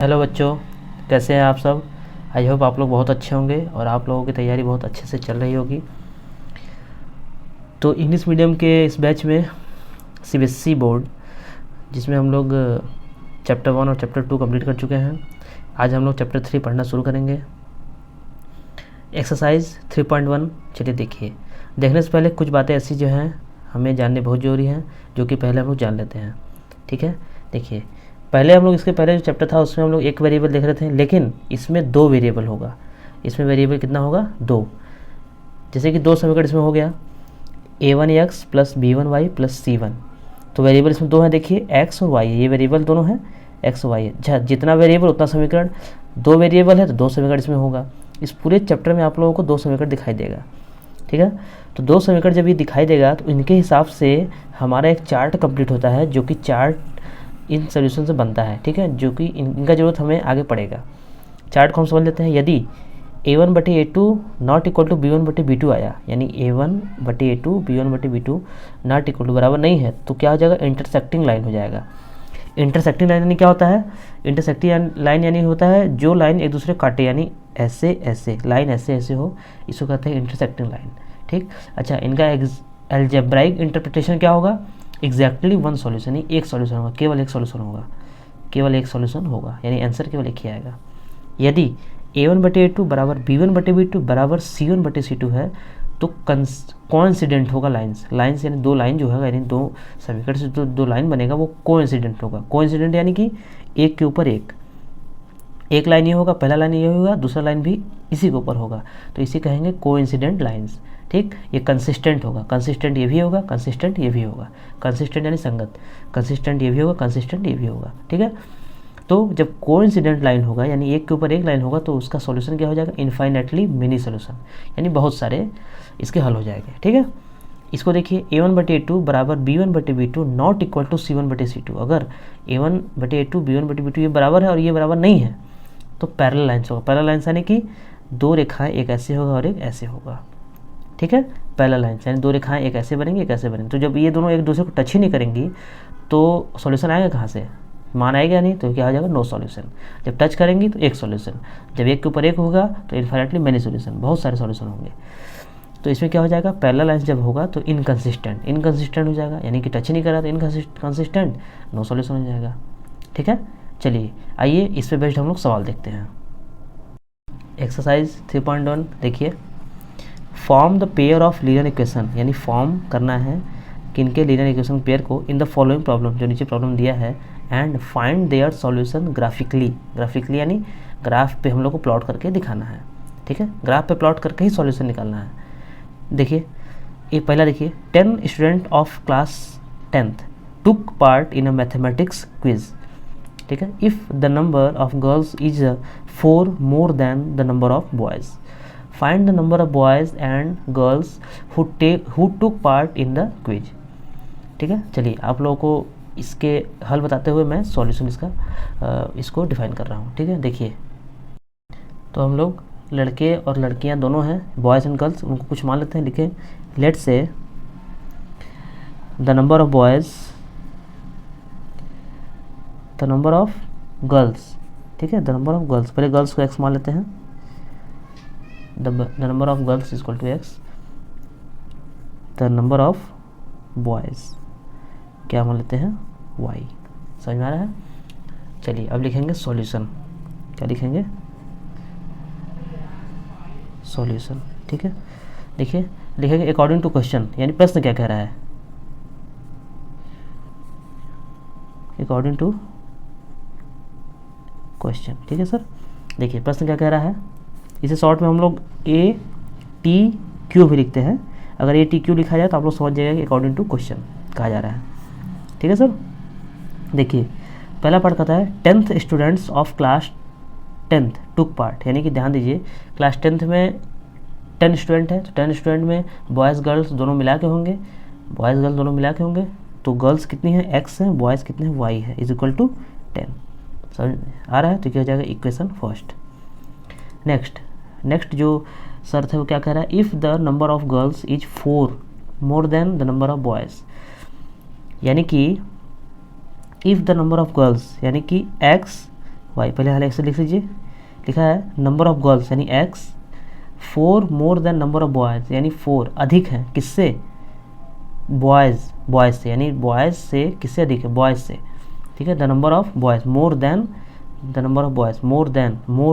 Hello बच्चों, कैसे हैं आप सब। आई होप आप लोग बहुत अच्छे होंगे और आप लोगों की तैयारी बहुत अच्छे से चल रही होगी। तो इंग्लिश मीडियम के इस बैच में सीबीएसई बोर्ड, जिसमें हम लोग चैप्टर 1 और चैप्टर 2 कंप्लीट कर चुके हैं। आज हम लोग चैप्टर 3 पढ़ना शुरू करेंगे। एक्सरसाइज 3.1। चलिए देखने से पहले कुछ बातें ऐसी जो हैं हमें जाननी बहुत ज़रूरी हैं, जो कि पहले हम लोग जान लेते हैं। ठीक है, देखिए पहले हम लोग इसके पहले जो चैप्टर था उसमें हम लोग एक वेरिएबल देख रहे थे, लेकिन इसमें दो वेरिएबल होगा। इसमें वेरिएबल कितना होगा? दो। जैसे कि दो समीकरण इसमें हो गया, a1x plus b1y plus c1। तो वेरिएबल इसमें दो हैं, देखिए x और y, ये वेरिएबल दोनों हैं x और y है। जितना वेरिएबल उतना समीकरण। दो वेरिएबल है तो दो समीकरण इसमें होगा। इस पूरे चैप्टर में आप लोगों को दो समीकरण दिखाई देगा। ठीक है, तो दो समीकरण जब ये दिखाई देगा तो इनके हिसाब से हमारा एक चार्ट कंप्लीट होता है, जो कि चार्ट इन सोल्यूशन से बनता है। ठीक है, जो कि इनका ज़रूरत हमें आगे पड़ेगा। चार्ट को हम समझ लेते हैं। यदि a1/a2 not equal to b1/b2 आया, यानी a1/a2 b1/b2 not equal to बराबर नहीं है, तो क्या हो जाएगा? इंटरसेक्टिंग लाइन हो जाएगा। इंटरसेक्टिंग लाइन यानी क्या होता है? इंटरसेक्टिंग लाइन यानी होता है जो लाइन एक दूसरे काटे, यानी ऐसे ऐसे लाइन ऐसे ऐसे हो, इसको कहते हैं इंटरसेक्टिंग लाइन। ठीक, अच्छा, इनका एल्जेब्राइक इंटरप्रिटेशन क्या होगा? एग्जैक्टली वन सॉल्यूशन, ही एक सॉल्यूशन होगा, केवल एक सॉल्यूशन होगा, केवल एक सॉल्यूशन होगा, यानी आंसर केवल एक ही आएगा। यदि a1/a2 बराबर b1/b2 बराबर c1/c2 है, तो कोइंसिडेंट होगा लाइन्स यानी दो लाइन जो है, यानी दो समीकरण से दो लाइन बनेगा, वो कोइंसिडेंट होगा। कोइंसिडेंट यानी कि एक के ऊपर एक लाइन ये होगा, पहला लाइन ये होगा, दूसरा लाइन भी इसी के ऊपर होगा, तो इसे कहेंगे कोइंसिडेंट लाइन्स। ठीक, ये कंसिस्टेंट होगा, कंसिस्टेंट ये भी होगा, कंसिस्टेंट ये भी होगा। कंसिस्टेंट यानी संगत, कंसिस्टेंट ये भी होगा, कंसिस्टेंट ये भी होगा। ठीक है, तो जब कोइंसिडेंट लाइन होगा, यानी एक के ऊपर एक लाइन होगा, तो उसका सॉल्यूशन क्या हो जाएगा? इन्फाइनेटली मिनी सॉल्यूशन, यानी बहुत सारे इसके हल हो जाएंगे। ठीक है, इसको देखिए, a1/a2 बराबर b1/b2 not equal to c1/c2। अगर a1/a2 b1/b2 ये बराबर है और ये बराबर नहीं है, तो पैरेलल लाइन्स होगा। पैरेलल लाइन्स यानी कि दो रेखाएं, एक ऐसे होगा और एक ऐसे होगा। ठीक है, पैरेलल लाइन्स यानी दो रेखाएं एक ऐसे बनेंगी, एक ऐसे बनेंगी। तो जब ये दोनों एक दूसरे को टच ही नहीं करेंगी, तो सॉल्यूशन आएगा कहाँ से? मान आएगा नहीं, तो क्या हो जाएगा? No solution. जब टच करेंगी तो एक सॉल्यूशन, जब एक के ऊपर एक होगा तो इन्फाइनेटली मेनी सॉल्यूशन, बहुत सारे सॉल्यूशन होंगे। तो इसमें क्या हो जाएगा? पैरेलल लाइन्स जब होगा तो इनकंसिस्टेंट हो जाएगा, यानी कि टच ही नहीं करा तो इनकंसिस्टेंट, नो सॉल्यूशन हो जाएगा। ठीक है, चलिए आइए इस पे बेस्ड हम लोग सवाल देखते हैं। एक्सरसाइज 3.1 देखिए, form the pair of linear equation, यानी फॉर्म करना है किनके लीनियर इक्वेशन पेयर को इन द फॉलोइंग प्रॉब्लम, जो नीचे प्रॉब्लम दिया है, and find their solution graphically यानी ग्राफ पे हम लोग को प्लॉट करके दिखाना है। ठीक है, ग्राफ पे प्लॉट करके ही सॉल्यूशन निकालना है। देखिए, ये पहला देखिए, 10 student of class 10th took part in a mathematics quiz. ठीक है, if the number of girls is 4 more than the number of boys, find the number of boys and girls who took part in the quiz. ठीक है, चलिए आप लोगों को इसके हल बताते हुए मैं सॉल्यूशन इसको डिफाइन कर रहा हूँ। ठीक है, देखिए, तो हम लोग लड़के और लड़कियाँ दोनों हैं, बॉयज़ एंड गर्ल्स, उनको कुछ मान लेते हैं। लिखें, let's say the number of boys, the number of girls. ठीक है, द नंबर ऑफ गर्ल्स, पहले गर्ल्स को x मान लेते हैं, the number of girls is equal to x, the number of boys क्या मान लेते हैं? y। समझ में आ रहा है? चलिए अब लिखेंगे सॉल्यूशन। क्या लिखेंगे? सॉल्यूशन। ठीक है, देखिए लिखेंगे अकॉर्डिंग टू क्वेश्चन, यानी प्रश्न क्या कह रहा है? According to question. ठीक है सर, देखिए प्रश्न क्या कह रहा है, इसे शॉर्ट में हम लोग ATQ भी लिखते हैं। अगर ATQ लिखा जाए तो आप लोग समझ जाएगा कि अकॉर्डिंग टू क्वेश्चन कहा जा रहा है। ठीक है सर, देखिए पहला पार्ट कहता है 10th students of class 10th took part, यानी कि ध्यान दीजिए, क्लास 10th में 10 स्टूडेंट है, तो 10 स्टूडेंट में बॉयज़ गर्ल्स दोनों मिला के होंगे, बॉयज़ गर्ल्स दोनों मिला के होंगे, तो गर्ल्स कितनी है? x है, बॉयज़ कितने हैं? y है, इज इक्वल टू 10। समझ आ रहा है? तो क्या हो जाएगा? Equation first. नेक्स्ट जो शर्त है वो क्या कह रहा है? If the number of girls is 4 more than the number of boys, यानी कि if the number of girls, यानी कि x वाई। पहले हाल एक्स लिख लीजिए, लिखा है नंबर ऑफ गर्ल्स यानी x 4 more than number of boys, यानी 4 अधिक है किससे, बॉयज़ से, यानी बॉयज़ से किससे अधिक है, बॉयज़ से, ठीक है। The number of boys more than the number of boys, more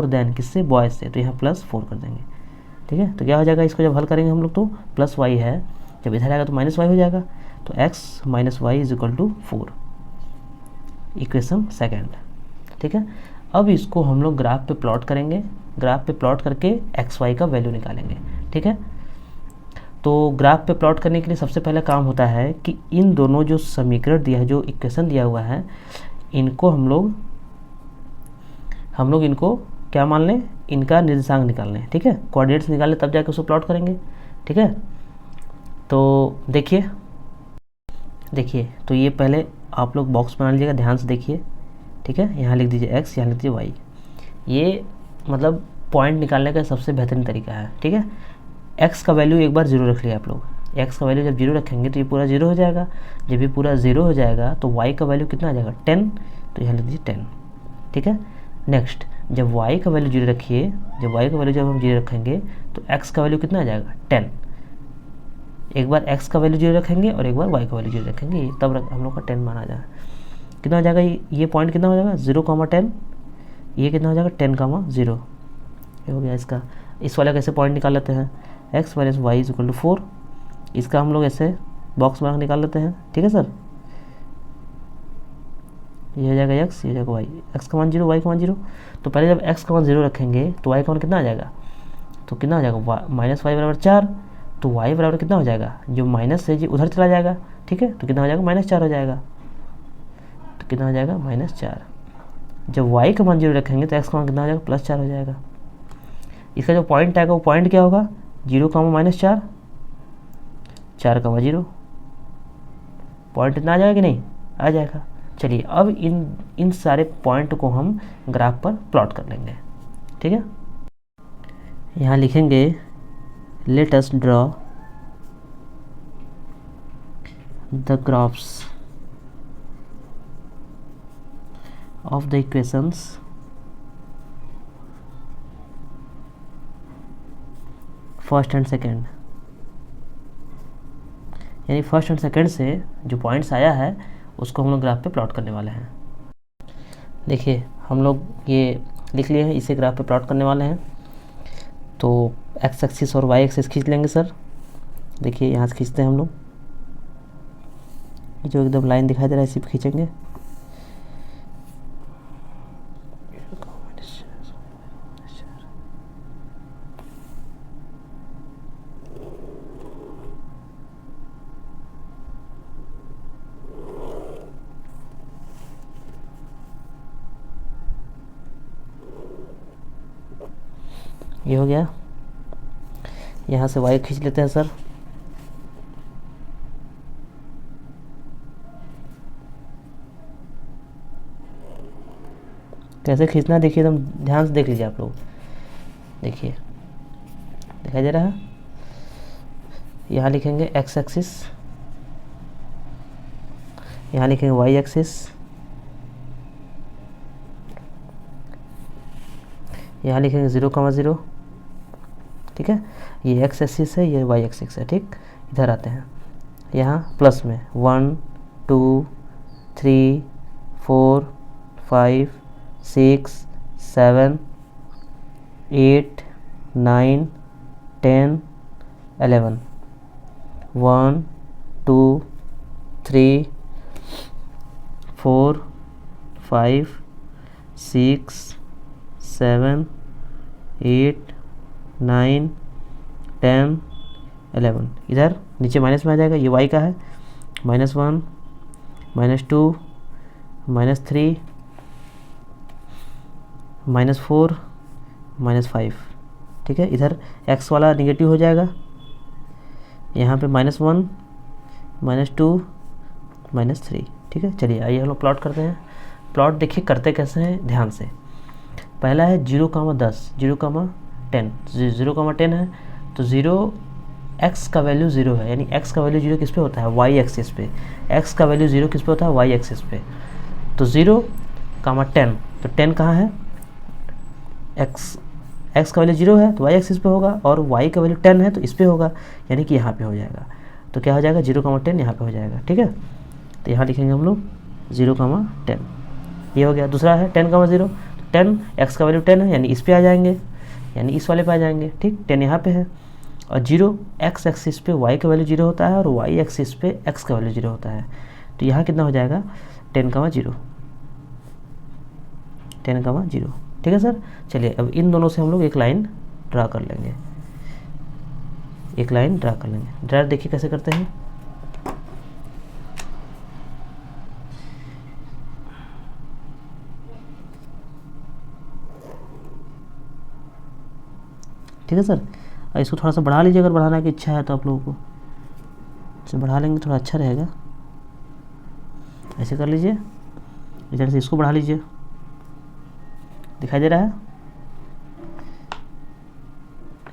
than किससे, बॉयज़ से, तो यहाँ +4 कर देंगे, ठीक है। तो क्या हो जाएगा, इसको जब हल करेंगे हम लोग तो प्लस वाई है, जब इधर आएगा तो माइनस वाई हो जाएगा, तो x minus y is equal to 4, equation second, ठीक है। अब इसको हम लोग ग्राफ पे प्लॉट करेंगे, ग्राफ पे प्लॉट करके एक्स वाई का वैल्यू निकालेंगे, ठीक है। तो ग्राफ पे प्लॉट करने के लिए सबसे पहला काम होता है कि इन दोनों जो समीकरण दिया है, जो इक्वेशन दिया हुआ है, इनको हम लोग इनको क्या मान लें, इनका निर्देशांक निकाल लें, ठीक है। कोऑर्डिनेट्स निकाल लें तब जाके उसको प्लॉट करेंगे, ठीक है। तो देखिए तो ये पहले आप लोग बॉक्स बना लीजिएगा, ध्यान से देखिए, ठीक है। यहाँ लिख दीजिए x, यहाँ लिख दीजिए y। ये मतलब पॉइंट निकालने का सबसे बेहतरीन तरीका है, ठीक है। x का वैल्यू एक बार 0 रख लिया आप लोग, x का वैल्यू जब 0 रखेंगे तो ये पूरा 0 हो जाएगा, जब ये पूरा 0 हो जाएगा तो y का वैल्यू कितना आ जाएगा, 10, तो यहाँ लिख दीजिए 10, ठीक है। नेक्स्ट, जब y का वैल्यू 0 रखिए, जब हम 0 रखेंगे तो x का वैल्यू कितना आ जाएगा, 10। एक बार x का वैल्यू 0 रखेंगे और एक बार y का वैल्यू 0 रखेंगे, तब हम लोग का 10 माना जाएगा। कितना हो जाएगा, ये पॉइंट कितना हो जाएगा, 0,10, ये कितना हो जाएगा 10,0, ये हो गया इसका। इस वाला कैसे पॉइंट निकाल लेते हैं, x minus y is equal to 4, इसका हम लोग ऐसे बॉक्स बना निकाल लेते हैं, ठीक है सर। ये हो जाएगा x, ये हो जाएगा y, x का मान 0, y का मान 0। तो पहले जब x का मान 0 रखेंगे तो y का मान कितना आ जाएगा, तो कितना हो जाएगा, माइनस वाई बराबर 4, तो y बराबर कितना हो जाएगा, जो माइनस है जी उधर चला जाएगा, ठीक है। तो कितना हो जाएगा, -4 हो जाएगा, तो कितना हो जाएगा, -4। जब y का मान 0 रखेंगे तो x का मान कितना हो जाएगा, +4 हो जाएगा। इसका जो पॉइंट आएगा वो पॉइंट क्या होगा, 0, -4, 4,0, पॉइंट इतना आ जाएगा कि नहीं, आ जाएगा। चलिए अब इन सारे पॉइंट को हम ग्राफ पर प्लॉट कर लेंगे, ठीक है। यहाँ लिखेंगे let us draw the graphs of the equations first and second, यानी फर्स्ट एंड सेकेंड से जो पॉइंट्स आया है उसको हम लोग ग्राफ पे प्लॉट करने वाले हैं। देखिए हम लोग ये लिख लिए हैं, इसे ग्राफ पे प्लॉट करने वाले हैं। तो एक्स एक्सिस और वाई एक्सिस खींच लेंगे सर, देखिए यहाँ से खींचते हैं हम लोग, जो एकदम लाइन दिखाई दे रहा है इसी पे खींचेंगे। ये हो गया, यहाँ से वाई खींच लेते हैं सर, कैसे खींचना देखिए, एकदम ध्यान से देख लीजिए आप लोग, देखिए दिखाई दे रहा है। यहाँ लिखेंगे एक्स एक्सिस, यहाँ लिखेंगे वाई एक्सिस, यहाँ लिखेंगे 0,0, ठीक है। ये एक्स एक्सिस है, ये वाई एक्सिस है, ठीक। इधर आते हैं, यहाँ प्लस में 1 2 3 4 5 6 7 8 9 10 11, 1 2 3 4 5 6 7 8 9 10 11, इधर नीचे माइनस में आ जाएगा, ये वाई का है, -1 -2 -3 -4 -5, ठीक है। इधर x वाला निगेटिव हो जाएगा, यहाँ पे -1 -2 -3, ठीक है। चलिए आइए हम लोग प्लॉट करते हैं। प्लॉट देखिए करते कैसे हैं, ध्यान से। पहला है 0,10, 0,10, 0,10 है, तो 0 x का वैल्यू 0 है, यानी x का वैल्यू 0 किस पे होता है, y एक्सिस पे। x का वैल्यू 0 किस पे होता है, y एक्सिस पे। तो 0,10, तो 10 कहाँ है, x का वैल्यू 0 है तो y एक्सिस पे होगा, और y का वैल्यू 10 है तो इस पे होगा, यानी कि यहाँ पे हो जाएगा। तो क्या हो जाएगा, 0,10 यहाँ पे हो जाएगा। ठीक है, तो यहाँ लिखेंगे हम लोग 0,10, ये हो गया। दूसरा है 10,0, 10 x का वैल्यू 10 है यानी इस पे आ जाएंगे, यानी इस वाले पे आ जाएंगे। ठीक, 10 यहाँ पे है, और 0 x एक्सिस पे y का वैल्यू 0 होता है और y एक्सिस पे x का वैल्यू 0 होता है। तो यहाँ कितना हो जाएगा, 10,0, 10,0। ठीक है सर, चलिए अब इन दोनों से हम लोग एक लाइन ड्रा कर लेंगे, एक लाइन ड्रा कर लेंगे। ड्रा देखिए कैसे करते हैं। ठीक है सर, और इसको थोड़ा सा बढ़ा लीजिए, अगर बढ़ाने की इच्छा है तो आप लोगों को इसे बढ़ा लेंगे, थोड़ा अच्छा रहेगा। ऐसे कर लीजिए, इधर से इसको बढ़ा लीजिए, दिखाई दे रहा है,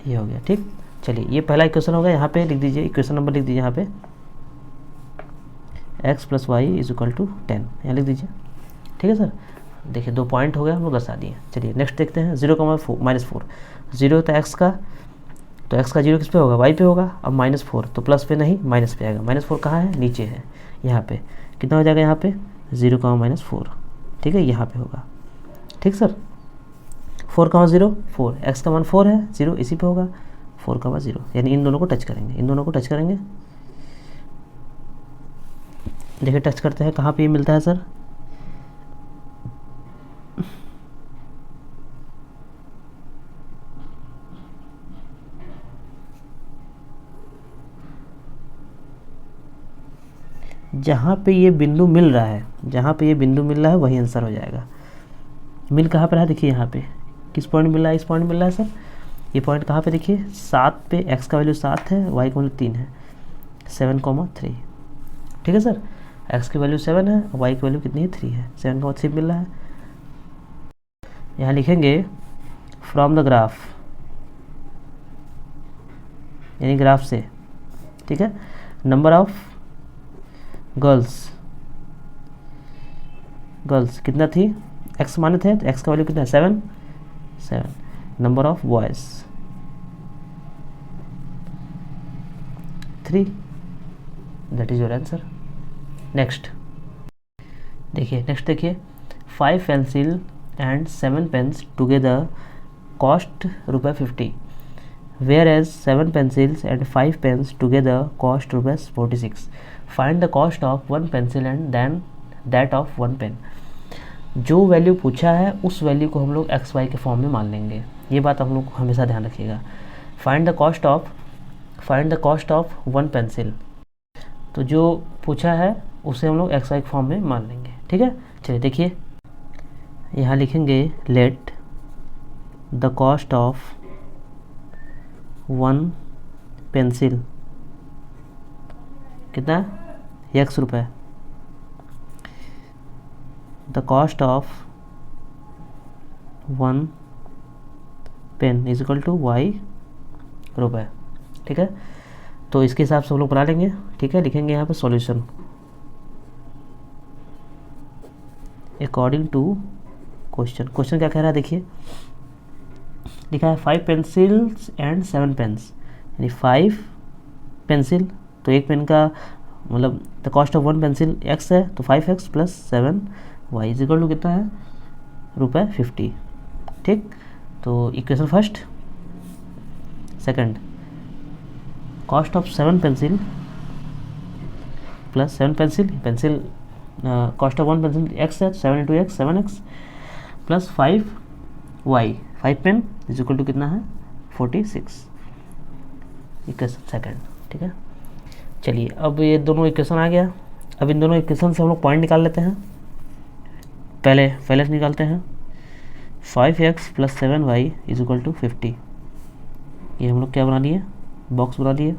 ये हो गया। ठीक, चलिए ये पहला इक्वेशन होगा, यहाँ पे लिख दीजिए, इक्वेशन नंबर लिख दीजिए यहाँ पे, x + y = 10, यहाँ लिख दीजिए। ठीक है सर, देखिए 2 पॉइंट हो गए, हम लोग दर्शा दिए। चलिए नेक्स्ट देखते हैं, 0,-4, 0 होता है x का, तो x का 0 किस पे होगा, y पे होगा। अब -4 तो प्लस पे नहीं माइनस पे आएगा, -4 कहाँ है, नीचे है, यहाँ पे कितना हो जाएगा, यहाँ पे 0,-4। ठीक है, यहाँ पे होगा। ठीक सर, 4,0, 4, x का मान 4 है, 0 इसी पे होगा, 4,0, यानी इन दोनों को टच करेंगे, इन दोनों को टच करेंगे। देखिए टच करते हैं, कहाँ पे ये मिलता है सर, जहाँ पे ये बिंदु मिल रहा है, जहाँ पे ये बिंदु मिल रहा है वही आंसर हो जाएगा। मिल कहाँ पर है, देखिए यहाँ पे किस पॉइंट मिल रहा है, इस पॉइंट मिल रहा है सर। ये पॉइंट कहाँ पे, देखिए 7 पे, x का वैल्यू 7 है, y का वैल्यू 3 है, 7,3। ठीक है सर, x की वैल्यू 7 है, y की वैल्यू कितनी है, 3 है, 7,3 मिल रहा है। यहाँ लिखेंगे फ्रॉम द ग्राफ, यानी ग्राफ से। ठीक है, नंबर ऑफ गर्ल्स कितना थी, x माने थे तो x का वैल्यू कितना है, 7। Number of boys 3, that is your answer. Next देखिए, नेक्स्ट देखिए, 5 pencil and 7 pens together cost ₹50, whereas 7 pencils and 5 pens together cost ₹46। Find the cost of 1 pencil and then that of 1 pen. जो value पूछा है उस value को हम लोग x Y के फॉर्म में मान लेंगे, ये बात हम लोग को हमेशा ध्यान रखिएगा। Find the cost of 1 pencil, तो जो पूछा है उसे हम लोग एक्स वाई के फॉर्म में मान लेंगे। ठीक है, चलिए देखिए, यहाँ लिखेंगे let the cost of 1 pencil कितना है, x रुपये, the cost of 1 pen = y रुपये। ठीक है, तो इसके हिसाब से हम लोग बना लेंगे। ठीक है, लिखेंगे यहाँ पे सॉल्यूशन अकॉर्डिंग टू क्वेश्चन क्या कह रहा है, देखिए लिखा है 5 पेंसिल्स एंड 7 पेन्स, यानी 5 पेंसिल, तो एक पेन का मतलब the cost of 1 pencil x है, तो 5x + 7y = कितना है, ₹50। ठीक, तो equation first. Second, cost of 7 pencil plus 7 pencil cost of 1 pencil x है, 7 × x 7x plus 5y 5 pen = कितना है, 46, इक्वेशन सेकंड। ठीक है, चलिए अब ये दोनों इक्वेशन आ गया। अब इन दोनों इक्वेशन से हम लोग पॉइंट निकाल लेते हैं। पहले से निकालते हैं, 5x + 7y = 50। ये हम लोग क्या बना लिए, बॉक्स बना लिए।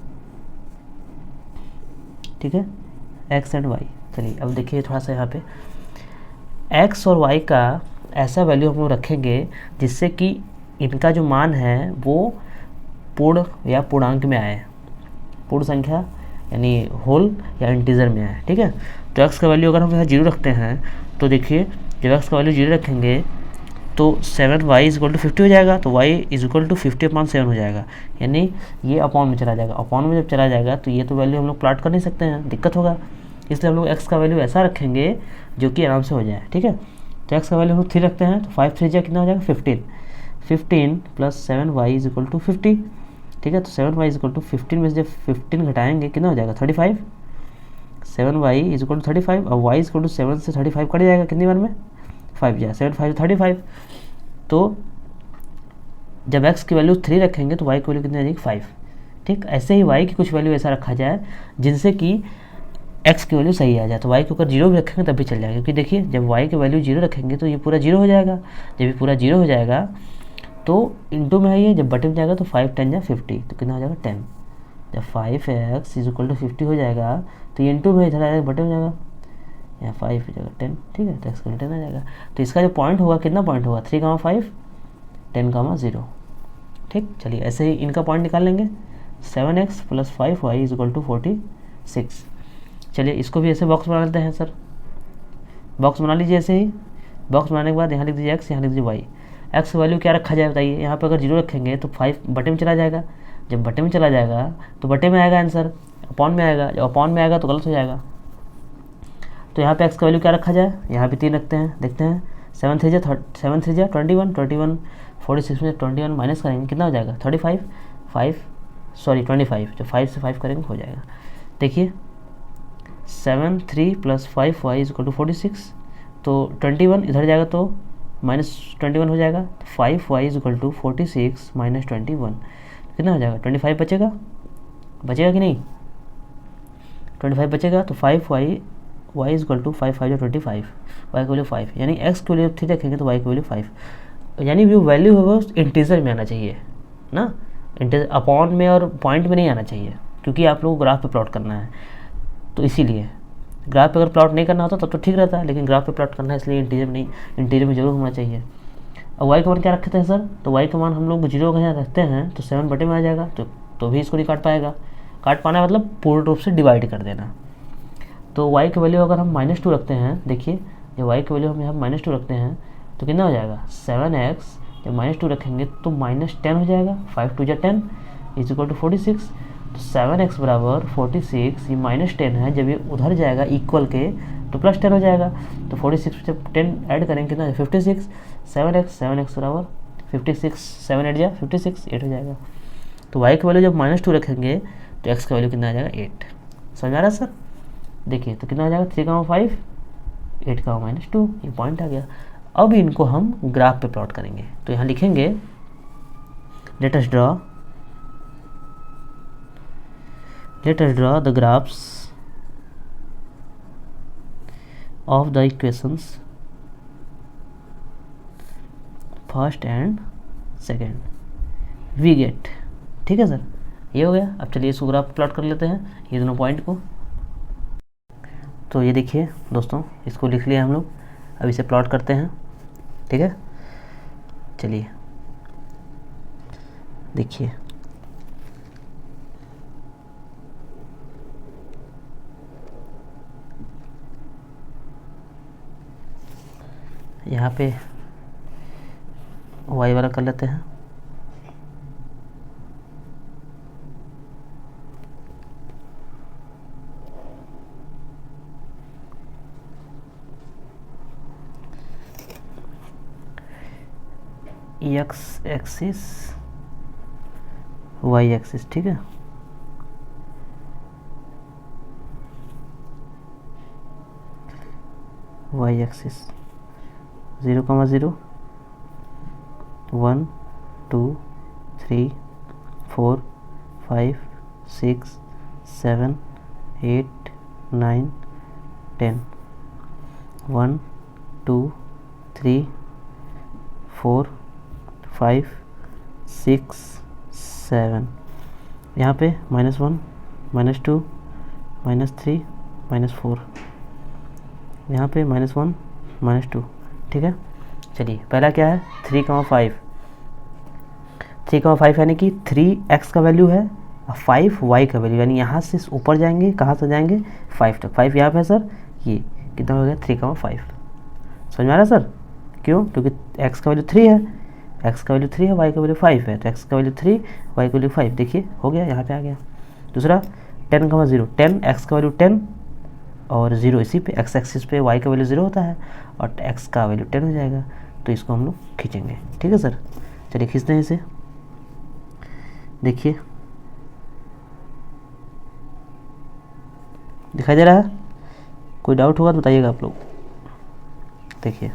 ठीक है, x एंड y। चलिए अब देखिए थोड़ा सा यहाँ पे x और y का ऐसा वैल्यू हम लोग रखेंगे जिससे कि इनका जो मान है वो पूर्ण या पूर्णांक में आए, पूर्ण संख्या यानी होल या इंटीजर में आए। ठीक है, तो x का वैल्यू अगर हम यहाँ 0 रखते हैं तो देखिए जब x का वैल्यू 0 रखेंगे तो 7y इज इक्वल टू 50 हो जाएगा, तो y इज इक्वल टू 50/7 हो जाएगा, यानी ये अपॉन में चला जाएगा। अपॉन में जब चला जाएगा तो ये तो वैल्यू हम लोग प्लॉट कर नहीं सकते हैं, दिक्कत होगा, इसलिए हम लोग x का वैल्यू ऐसा रखेंगे जो कि आराम से हो जाए। ठीक है, तो x का वैल्यू हम लोग 3 रखते हैं, तो 5 3 कितना हो जाएगा 15, 15 plus 7y is equal to 50। ठीक है, तो 7y इज इक्वल टू 15 में से जब 15 घटाएंगे कितना हो जाएगा 35, 7y इज इक्वल टू 35, और y इज इक्वल टू 7 से 35 कट जाएगा कितनी बार में 5 जाए 7 5 35। तो जब x की वैल्यू 3 रखेंगे तो y की वैल्यू कितनी आ जाएगी 5। ठीक, ऐसे ही y की कुछ वैल्यू ऐसा रखा जाए जिनसे कि x की वैल्यू सही आ जाए, तो y के ऊपर 0 भी रखेंगे तब भी चल जाएगा, क्योंकि देखिए जब y की वैल्यू 0 रखेंगे तो ये पूरा 0 हो जाएगा, जब ये पूरा 0 हो जाएगा तो इंटू में है ये, जब बटे में जाएगा तो 5 10 या 50, तो कितना हो जाएगा 10। जब 5x इज इक्वल टू 50 हो जाएगा तो ये इंटू में इधर आएगा बटे में जाएगा, यहाँ 5 हो जाएगा 10। ठीक है, तो x का 10 आ जाएगा, तो इसका जो पॉइंट होगा कितना पॉइंट होगा 3,5 10,0। ठीक, चलिए ऐसे ही इनका पॉइंट निकाल लेंगे, 7x plus 5y is equal to 46। चलिए इसको भी ऐसे बॉक्स बना लेते हैं सर, बॉक्स बना लीजिए ऐसे ही। बॉक्स बनाने के बाद यहाँ लिख दीजिए x, यहाँ लिख दीजिए y। x की वैल्यू क्या रखा जाए बताइए, यहाँ पर अगर 0 रखेंगे तो 5 बटे में चला जाएगा, जब बटे में चला जाएगा तो बटे में आएगा आंसर, अपॉन में आएगा, जब अपॉन में आएगा तो गलत हो जाएगा। तो यहाँ पे x का वैल्यू क्या रखा जाए, यहाँ पे 3 रखते हैं, देखते हैं 7 3 जा 21, 21 46 में 21 माइनस करेंगे कितना हो जाएगा 35, 25, जो 5 से 5 करेंगे हो जाएगा। देखिए 7 3 plus 5y is equal to 46, तो 21 इधर जाएगा तो -21 हो जाएगा, तो 5y is equal to 46 minus 21 कितना हो जाएगा 25 बचेगा, बचेगा कि नहीं 25 बचेगा, तो 5y y is equal to 5 5 25, y की वैल्यू 5, यानी x की वैल्यू 3 रखेंगे तो y की वैल्यू 5, यानी जो वैल्यू होगा उस इंटीजर में आना चाहिए ना, इंटीजर अपॉन में और पॉइंट में नहीं आना चाहिए, क्योंकि आप लोगों को ग्राफ पे प्लॉट करना है, तो इसीलिए ग्राफ पे अगर प्लॉट नहीं करना होता तब तो ठीक रहता है, लेकिन ग्राफ पे प्लॉट करना है इसलिए इंटीजर में नहीं, इंटीजर में जरूर होना चाहिए। और y का मान क्या रखते हैं सर, तो y का मान हम लोग 0 का यहाँ रखते हैं तो 7 बटे में आ जाएगा, तो भी इसको नहीं काट पाएगा, काट पाना मतलब पूर्ण रूप से डिवाइड कर देना। तो y की वैल्यू अगर हम -2 रखते हैं, देखिए जब y की वैल्यू हम यहाँ -2 रखते हैं तो कितना हो जाएगा 7x, जब -2 रखेंगे तो -10 हो जाएगा, 5 2 10 इज इक्वल टू 46, तो 7x बराबर 46, ये -10 है, जब ये उधर जाएगा इक्वल के तो +10 हो जाएगा, तो 46 में जब 10 ऐड करेंगे कितना 56, 7x बराबर 56, 7 8 जा 56 8 हो जाएगा। तो y की वैल्यू जब -2 रखेंगे तो x का वैल्यू कितना आ जाएगा 8। समझ आ रहा है सर, देखिए तो कितना हो जाएगा 3,5 8,-2, ये पॉइंट आ गया। अब इनको हम ग्राफ पे प्लॉट करेंगे, तो यहाँ लिखेंगे let us draw the graphs of the equations first and second we get. ठीक है सर, ये हो गया। अब चलिए इसको ग्राफ प्लॉट कर लेते हैं, ये दोनों पॉइंट को। तो ये देखिए दोस्तों, इसको लिख लिया हम लोग, अब इसे प्लॉट करते हैं। ठीक है, चलिए देखिए यहाँ पे y वाला कर लेते हैं, x एक्सिस y एक्सिस। ठीक है, y एक्सिस 0,0 1 2 3 4 5 6 7 8 9 10 1 2 3 4 5 6 7, यहाँ पे -1 -2 -3 -4, यहाँ पे -1 -2। ठीक है, चलिए पहला क्या है 3,5, 3,5 यानी कि 3x का वैल्यू है और 5y का वैल्यू, यानी यहाँ से ऊपर जाएंगे, कहाँ से जाएंगे 5 तक, 5 यहाँ पे है सर, ये कितना हो गया 3,5। समझ में आ रहा है सर, क्यों? क्योंकि x का वैल्यू 3 है, x का वैल्यू 3 है, y का वैल्यू 5 है, तो x का वैल्यू 3, y का वैल्यू 5, देखिए हो गया, यहाँ पे आ गया। दूसरा 10, 0, 10, x का वैल्यू 10 और 0 इसी पे x एक्सिस पे y का वैल्यू 0 होता है और x का वैल्यू 10 हो जाएगा, तो इसको हम लोग खींचेंगे। ठीक है सर, चलिए खींचते हैं इसे। देखिए दिखाई दे रहा है? कोई डाउट होगा तो बताइएगा आप लोग। देखिए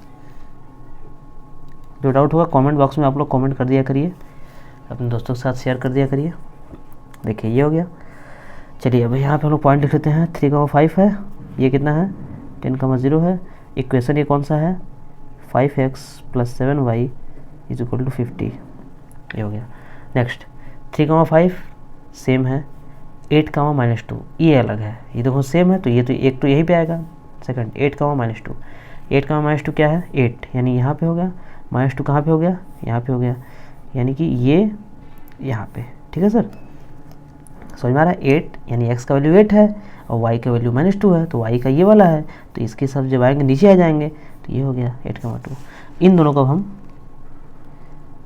जो डाउट होगा कमेंट बॉक्स में आप लोग कमेंट कर दिया करिए, अपने दोस्तों के साथ शेयर कर दिया करिए। देखिए ये हो गया। चलिए अब यहाँ पे हम लोग पॉइंट लिख लेते हैं। 3,5 है, ये कितना है? 10,0 है। इक्वेशन ये कौन सा है? 5x + 7y = 50, ये हो गया। नेक्स्ट 3,5 सेम है, 8, -2 ये अलग है, ये देखो सेम है तो ये तो एक तो यहीं पे आएगा। सेकंड 8, -2, 8, -2 क्या है? 8, यानी यहाँ पे हो गया। -2 कहाँ पे हो गया? यहाँ पे हो गया, यानी कि ये यहाँ पे। ठीक है सर, समझ में आ रहा है? 8 यानी x का वैल्यू 8 है और y का वैल्यू -2 है, तो y का ये वाला है, तो इसके सब जब आएंगे नीचे आ जाएंगे, तो ये हो गया 8,2। इन दोनों को हम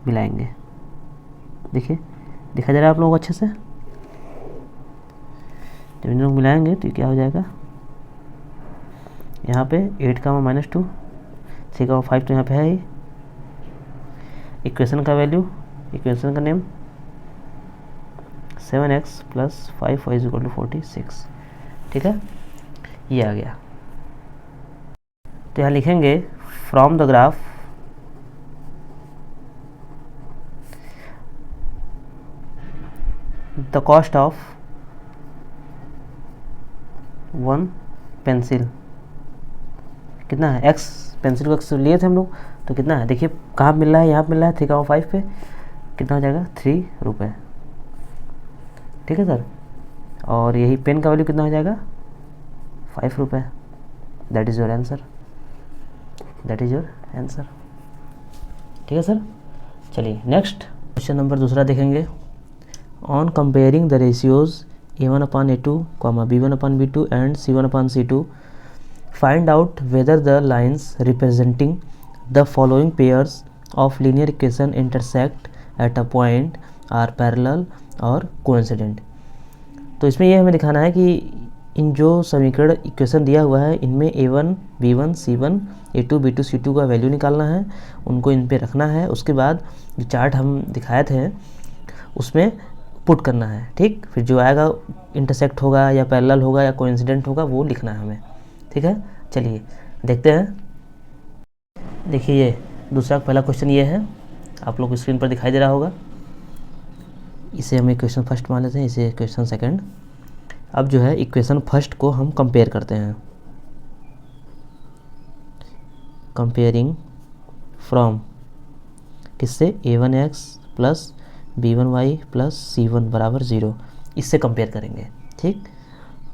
मिलाएंगे। देखिए दिखा जा रहा है आप लोगों को अच्छे से? जब इन दोनों को मिलाएंगे तो ये क्या हो जाएगा? यहाँ पे 8, -2, 3,5 तो यहाँ पे है ही। इक्वेशन का वैल्यू, इक्वेशन का नेम 7x + 5y = 46। ठीक है, ये आ गया। तो यहाँ लिखेंगे from the graph the cost of 1 pencil कितना है? x पेंसिल को x लिए थे हम लोग, तो कितना है? देखिए कहाँ मिल रहा है? यहाँ मिल रहा है 3,5 पे, कितना हो जाएगा? 3 रुपये। ठीक है सर, और यही पेन का वैल्यू कितना हो जाएगा? 5 रुपये। That is your answer, that is your answer. ठीक है सर, चलिए नेक्स्ट क्वेश्चन नंबर दूसरा देखेंगे। On comparing the ratios A1/A2, B1/B2 and C1/C2, find out whether the lines representing the following pairs of linear equation intersect at a point are parallel और coincident। तो इसमें ये हमें दिखाना है कि इन जो समीकरण इक्वेशन दिया हुआ है इनमें A1, B1, C1, A2, B2, C2 का वैल्यू निकालना है, उनको इन पे रखना है। उसके बाद जो चार्ट हम दिखाए थे उसमें पुट करना है। ठीक, फिर जो आएगा इंटरसेक्ट होगा या पैरेलल होगा या कोइंसिडेंट होगा वो लिखना है हमें। ठीक है, चलिए देखते हैं। देखिए ये दूसरा पहला क्वेश्चन ये है, आप लोग स्क्रीन पर दिखाई दे रहा होगा। इसे हम इक्वेशन फर्स्ट मान लेते हैं, इसे इक्वेशन सेकंड। अब जो है इक्वेशन फर्स्ट को हम कंपेयर करते हैं। कंपेयरिंग फ्रॉम किससे? A1x + B1y + C1 = 0, इससे कंपेयर करेंगे। ठीक,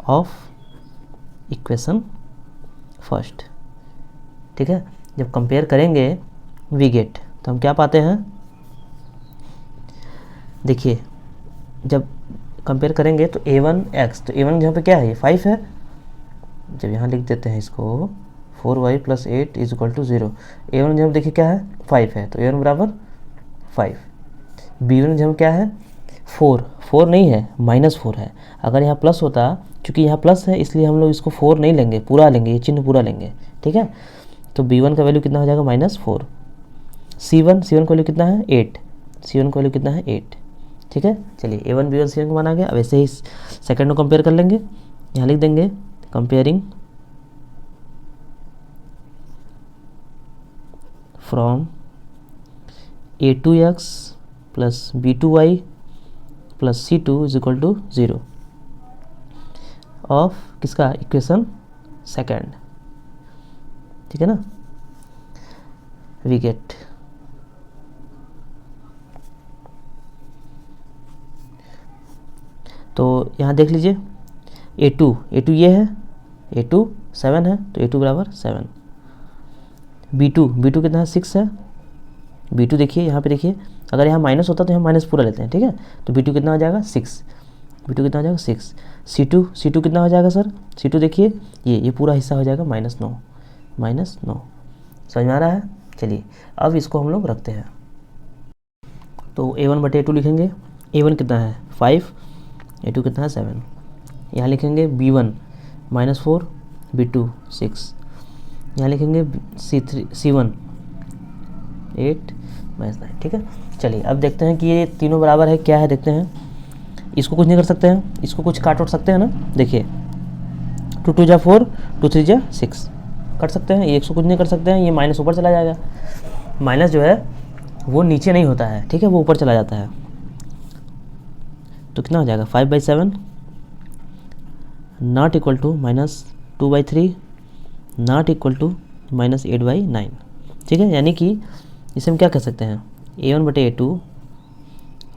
ऑफ इक्वेशन फर्स्ट। ठीक है, जब कंपेयर करेंगे वी गेट, तो हम क्या पाते हैं? देखिए जब कंपेयर करेंगे तो A1x, तो A1 यहाँ पे क्या है? ये 5 है। जब यहाँ लिख देते हैं इसको 4y + 8 = 0। A1 जब देखिए क्या है? 5 है, तो A1 = 5। B1 जब क्या है? 4 नहीं है, -4 है। अगर यहाँ प्लस होता, क्योंकि यहाँ प्लस है इसलिए हम लोग इसको 4 नहीं लेंगे, पूरा लेंगे, ये चिन्ह पूरा लेंगे। ठीक है, तो B1 का वैल्यू कितना हो जाएगा? -4। C1 का वैल्यू कितना है? 8। C1 का वैल्यू कितना है? 8। ठीक है, चलिए A1, B1, C1 को माना गया। अब ऐसे ही सेकंड को कंपेयर कर लेंगे। यहाँ लिख देंगे comparing from A2x + B2y + C2 = 0 of किसका? Equation second. ठीक है ना, वी गेट तो यहाँ देख लीजिए A2 ये है, A2 7 है, तो A2 = 7। B2 कितना है? 6 है। B2 देखिए यहाँ पे, देखिए अगर यहाँ माइनस होता तो यहाँ माइनस पूरा लेते हैं। ठीक है, तो B2 कितना हो जाएगा? 6। B2 कितना हो जाएगा? 6। C2 कितना हो जाएगा सर? C2 देखिए ये पूरा हिस्सा हो जाएगा -9। समझ में आ रहा है? चलिए अब इसको हम लोग रखते हैं, तो A1/A2 लिखेंगे। A1 कितना है 5, A2 कितना है 7। यहाँ लिखेंगे B1 -4, B2 6। यहाँ लिखेंगे C1 8 -9। ठीक है, चलिए अब देखते हैं कि ये तीनों बराबर है क्या है, देखते हैं। इसको कुछ नहीं कर सकते हैं, इसको कुछ काट उठ सकते हैं ना, देखिए 2 2 जा 4, 2 3 जा 6 कट सकते हैं। ये 100 कुछ नहीं कर सकते हैं, ये माइनस ऊपर चला जाएगा। माइनस जो है वो नीचे नहीं होता है, ठीक है, वो ऊपर चला जाता है। तो कितना हो जाएगा 5/7 not equal to -2/3 not equal to -8/9। ठीक है, यानी कि इसे हम क्या कह सकते हैं, A1/A2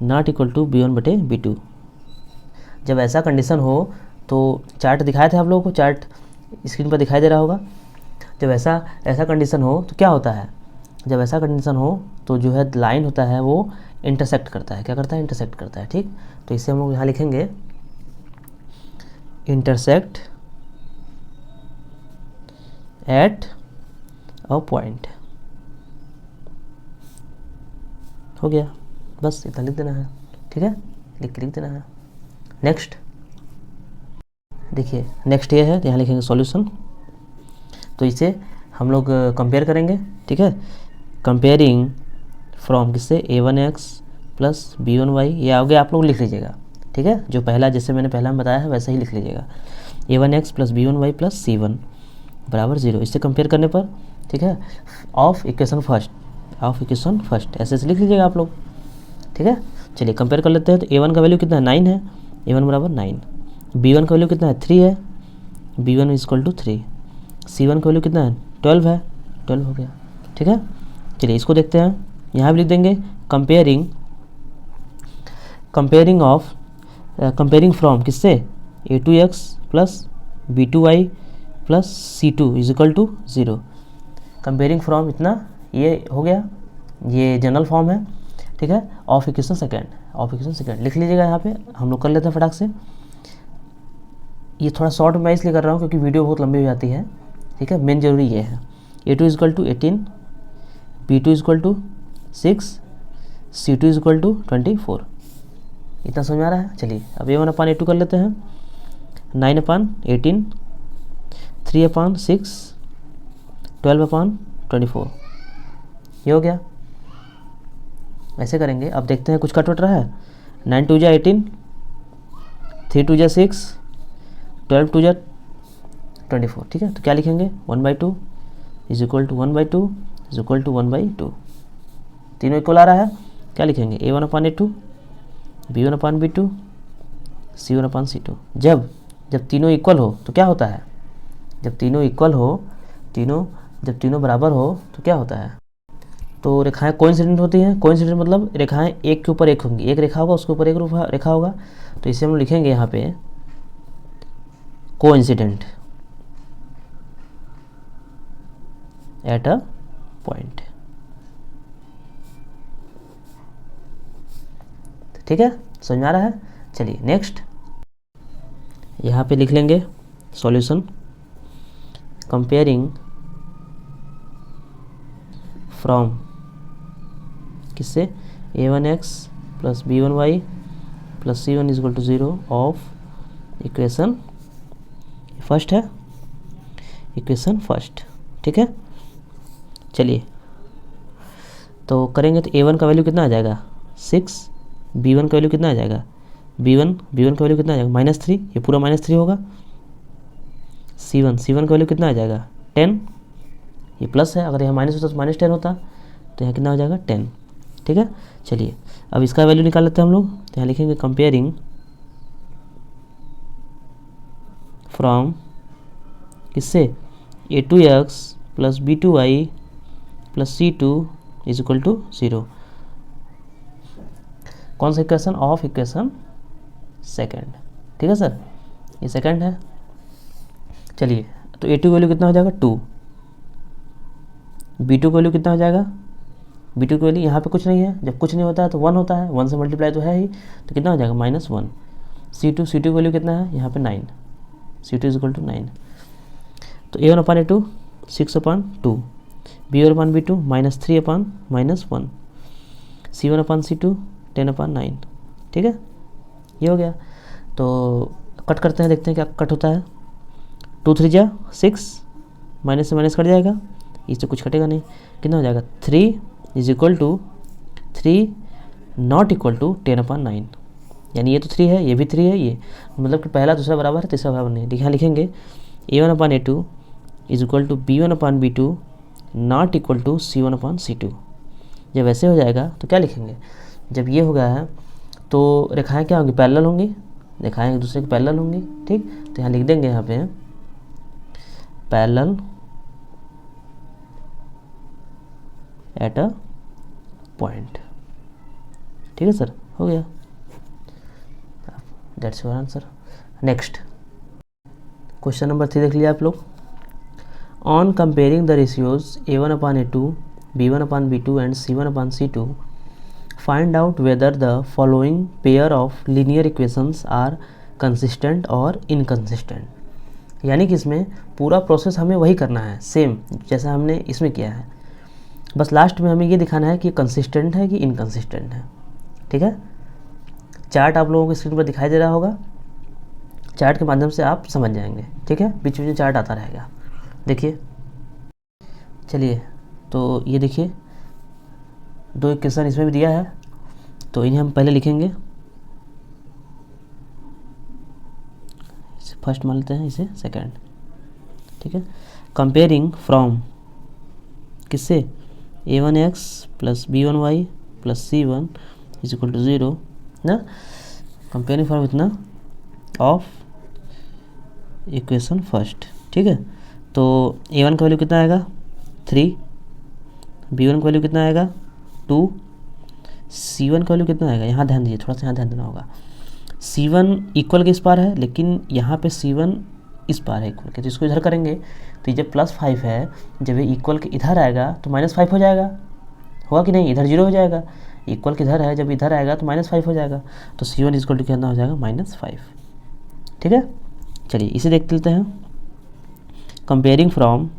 not equal to B1/B2। जब ऐसा कंडीशन हो तो चार्ट दिखाए थे आप लोगों को, चार्ट स्क्रीन पर दिखाई दे रहा होगा। जब ऐसा कंडीशन हो तो क्या होता है, जब ऐसा कंडीशन हो तो जो है लाइन होता है वो इंटरसेक्ट करता है। क्या करता है, इंटरसेक्ट करता है। ठीक, तो इसे हम लोग यहाँ लिखेंगे इंटरसेक्ट एट अ पॉइंट। हो गया, बस इतना लिख देना है। ठीक है, लिख देना है। नेक्स्ट देखिए, नेक्स्ट ये है, यहाँ लिखेंगे सॉल्यूशन। तो इसे हम लोग कंपेयर करेंगे। ठीक है, कंपेयरिंग फ्रॉम किससे, A1x प्लस B1y। ये आगे आप लोग लिख लीजिएगा। ठीक है, जो पहला जैसे मैंने पहला में बताया है वैसे ही लिख लीजिएगा। A1x plus B1y plus C1 बराबर 0। इससे कंपेयर करने पर, ठीक है, ऑफ इक्वेशन फर्स्ट ऐसे लिख लीजिएगा आप लोग। ठीक है, चलिए कंपेयर कर लेते हैं। तो A1 का वैल्यू कितना है 9 है, A1 बराबर 9। B1 का वैल्यू कितना है 3 है, B1 इक्वल टू 3। C1 का वैल्यू कितना है 12 है, 12 हो गया। ठीक है, चलिए इसको देखते हैं। यहाँ भी लिख देंगे कंपेयरिंग फ्रॉम किससे, A2x plus B2y plus C2 is equal to 0। Comparing from इतना ये हो गया, ये जनरल फॉर्म है। ठीक है, ऑफ इक्वेशन सेकेंड लिख लीजिएगा। यहाँ पे हम लोग कर लेते हैं फटाक से। ये थोड़ा शॉर्ट मैं इसलिए कर रहा हूँ क्योंकि वीडियो बहुत लंबी हो जाती है। ठीक है, मेन जरूरी ये है। A2 equal to 18, B2 equal to 6, C2 equal to 24। इतना समझ आ रहा है। चलिए अब A1/A2 कर लेते हैं। 9/18, 3/6, 12/24। ये हो गया। ऐसे करेंगे। अब देखते हैं कुछ कट वट रहा है। 9 2 जा 18, 3 2 जा 6, 12 2 जा 24। ठीक है, तो क्या लिखेंगे 1/2 is equal to 1/2 is equal to 1/2। तीनों इक्वल आ रहा है। क्या लिखेंगे A1/A2, B1/B2, C1/C2। जब तीनों इक्वल हो तो क्या होता है, जब तीनों बराबर हो तो क्या होता है, तो रेखाएं कोइंसिडेंट होती हैं। कोइंसिडेंट मतलब रेखाएं एक के ऊपर एक होंगी, एक रेखा होगा उसके ऊपर एक रेखा होगा। तो इसे हम लिखेंगे यहाँ पे कोइंसिडेंट एट अ पॉइंट। ठीक है, समझ में आ रहा है। चलिए नेक्स्ट यहाँ पे लिख लेंगे सॉल्यूशन कंपेयरिंग फ्रॉम किससे, A1x plus B1y plus C1 is equal to 0 of equation first है, इक्वेशन फर्स्ट। ठीक है, चलिए तो करेंगे। तो A1 का वैल्यू कितना आ जाएगा 6, B1 का वैल्यू कितना आ जाएगा B1 का वैल्यू कितना आ जाएगा -3, ये पूरा -3 होगा। C1 का वैल्यू कितना आ जाएगा 10, ये प्लस है, अगर यहाँ माइनस होता तो -10 होता, तो यहाँ कितना हो जाएगा 10। ठीक है, चलिए अब इसका वैल्यू निकाल लेते हैं हम लोग। तो यहाँ लिखेंगे कंपेयरिंग फ्रॉम किससे, A2x plus B2y plus C2 is equal to 0। कौन सा इक्वेशन, ऑफ इक्वेशन सेकेंड। ठीक है सर, ये सेकेंड है। चलिए तो A2 वैल्यू कितना हो जाएगा 2, B2 का वैल्यू कितना हो जाएगा, B2 की वैल्यू यहाँ पे कुछ नहीं है, जब कुछ नहीं होता है तो 1 होता है, 1 से मल्टीप्लाई तो है ही, तो कितना हो जाएगा -1। C2 की वैल्यू कितना है यहाँ पे 9, C2 इज इक्वल टू 9। तो A1/A2 6/2, B1/B2 -3/-1, C1/C2 10/9। ठीक है, ये हो गया। तो कट करते हैं, देखते हैं क्या कट होता है। 2 3 जा 6, माइनस से माइनस कट जाएगा, इससे कुछ कटेगा नहीं। कितना हो जाएगा 3 = 3 नॉट इक्वल टू 10/9, यानी ये तो 3 है, ये भी 3 है, ये मतलब कि पहला दूसरा बराबर है, तीसरा बराबर नहीं। यहाँ लिखेंगे A1/A2 = B1/B2 not equal to C1/C2। जब ऐसे हो जाएगा तो क्या लिखेंगे, जब ये हो गया है तो रेखाएं क्या होंगी, पैरेलल होंगी, रेखाएं एक दूसरे की पैरेलल होंगी। ठीक, तो यहाँ लिख देंगे, यहाँ पे पैरेलल एट अ पॉइंट। ठीक है सर, हो गया, that's your answer. Next question number 3 देख लिया आप लोग। On comparing the ratios A1/A2, B1/B2 and C1/C2, find out whether the following pair of linear equations are consistent और इनकंसिस्टेंट। यानी कि इसमें पूरा प्रोसेस हमें वही करना है, सेम जैसा हमने इसमें किया है, बस लास्ट में हमें ये दिखाना है कि कंसिस्टेंट है कि इनकंसिस्टेंट है। ठीक है, चार्ट आप लोगों को स्क्रीन पर दिखाई दे रहा होगा, चार्ट के माध्यम से आप समझ जाएंगे। ठीक है, बीच बीच में चार्ट आता रहेगा, देखिए। चलिए, तो ये देखिए 2 इक्वेशन इसमें भी दिया है, तो इन्हें हम पहले लिखेंगे। इसे फर्स्ट मान लेते हैं, इसे सेकंड। ठीक है, कंपेयरिंग फ्रॉम किससे, A1x + B1y + C1 = 0 ना, कंपेयरिंग फ्रॉम इतना ऑफ इक्वेशन फर्स्ट। ठीक है, तो A1 का वैल्यू कितना आएगा 3, B1 का वैल्यू कितना आएगा 2, C1 का वैल्यू कितना आएगा, यहाँ ध्यान दीजिए, थोड़ा सा यहाँ ध्यान देना होगा। C1 इक्वल के इस पार है, लेकिन यहाँ पे C1 इस पार है इक्वल के, तो इसको इधर करेंगे तो ये जब +5 है, जब ये इक्वल के इधर आएगा तो -5 हो जाएगा, होगा कि नहीं, इधर 0 हो जाएगा। इक्वल किधर है, जब इधर आएगा तो -5 हो जाएगा, तो C1 = कितना हो जाएगा -5। ठीक है, चलिए इसे देख लेते हैं। Comparing from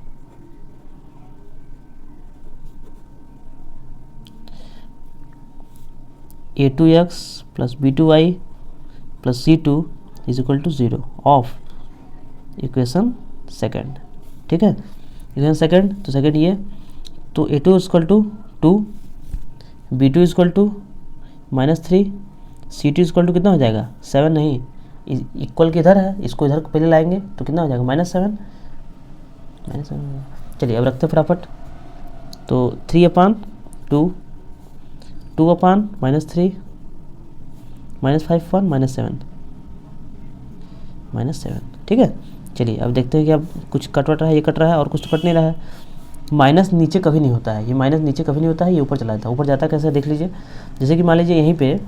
A2x + B2y + C2 = 0 of equation second. ठीक है, इक्वेशन सेकंड, तो सेकंड ये, तो A2 = 2, B2 = -3, C2 = कितना हो जाएगा 7, नहीं इक्वल के इधर है, इसको इधर पहले लाएंगे तो कितना हो जाएगा -7। चलिए अब रखते हैं फटाफट, तो 3/2, 2/-3 -5/-7 -7। ठीक है, चलिए अब देखते हैं कि अब कुछ कट रहा है, ये कट रहा है और कुछ तो कट नहीं रहा है। माइनस नीचे कभी नहीं होता है, ये माइनस नीचे कभी नहीं होता है, ये ऊपर चला जाता है। ऊपर जाता कैसे देख लीजिए, जैसे कि मान लीजिए यहीं पे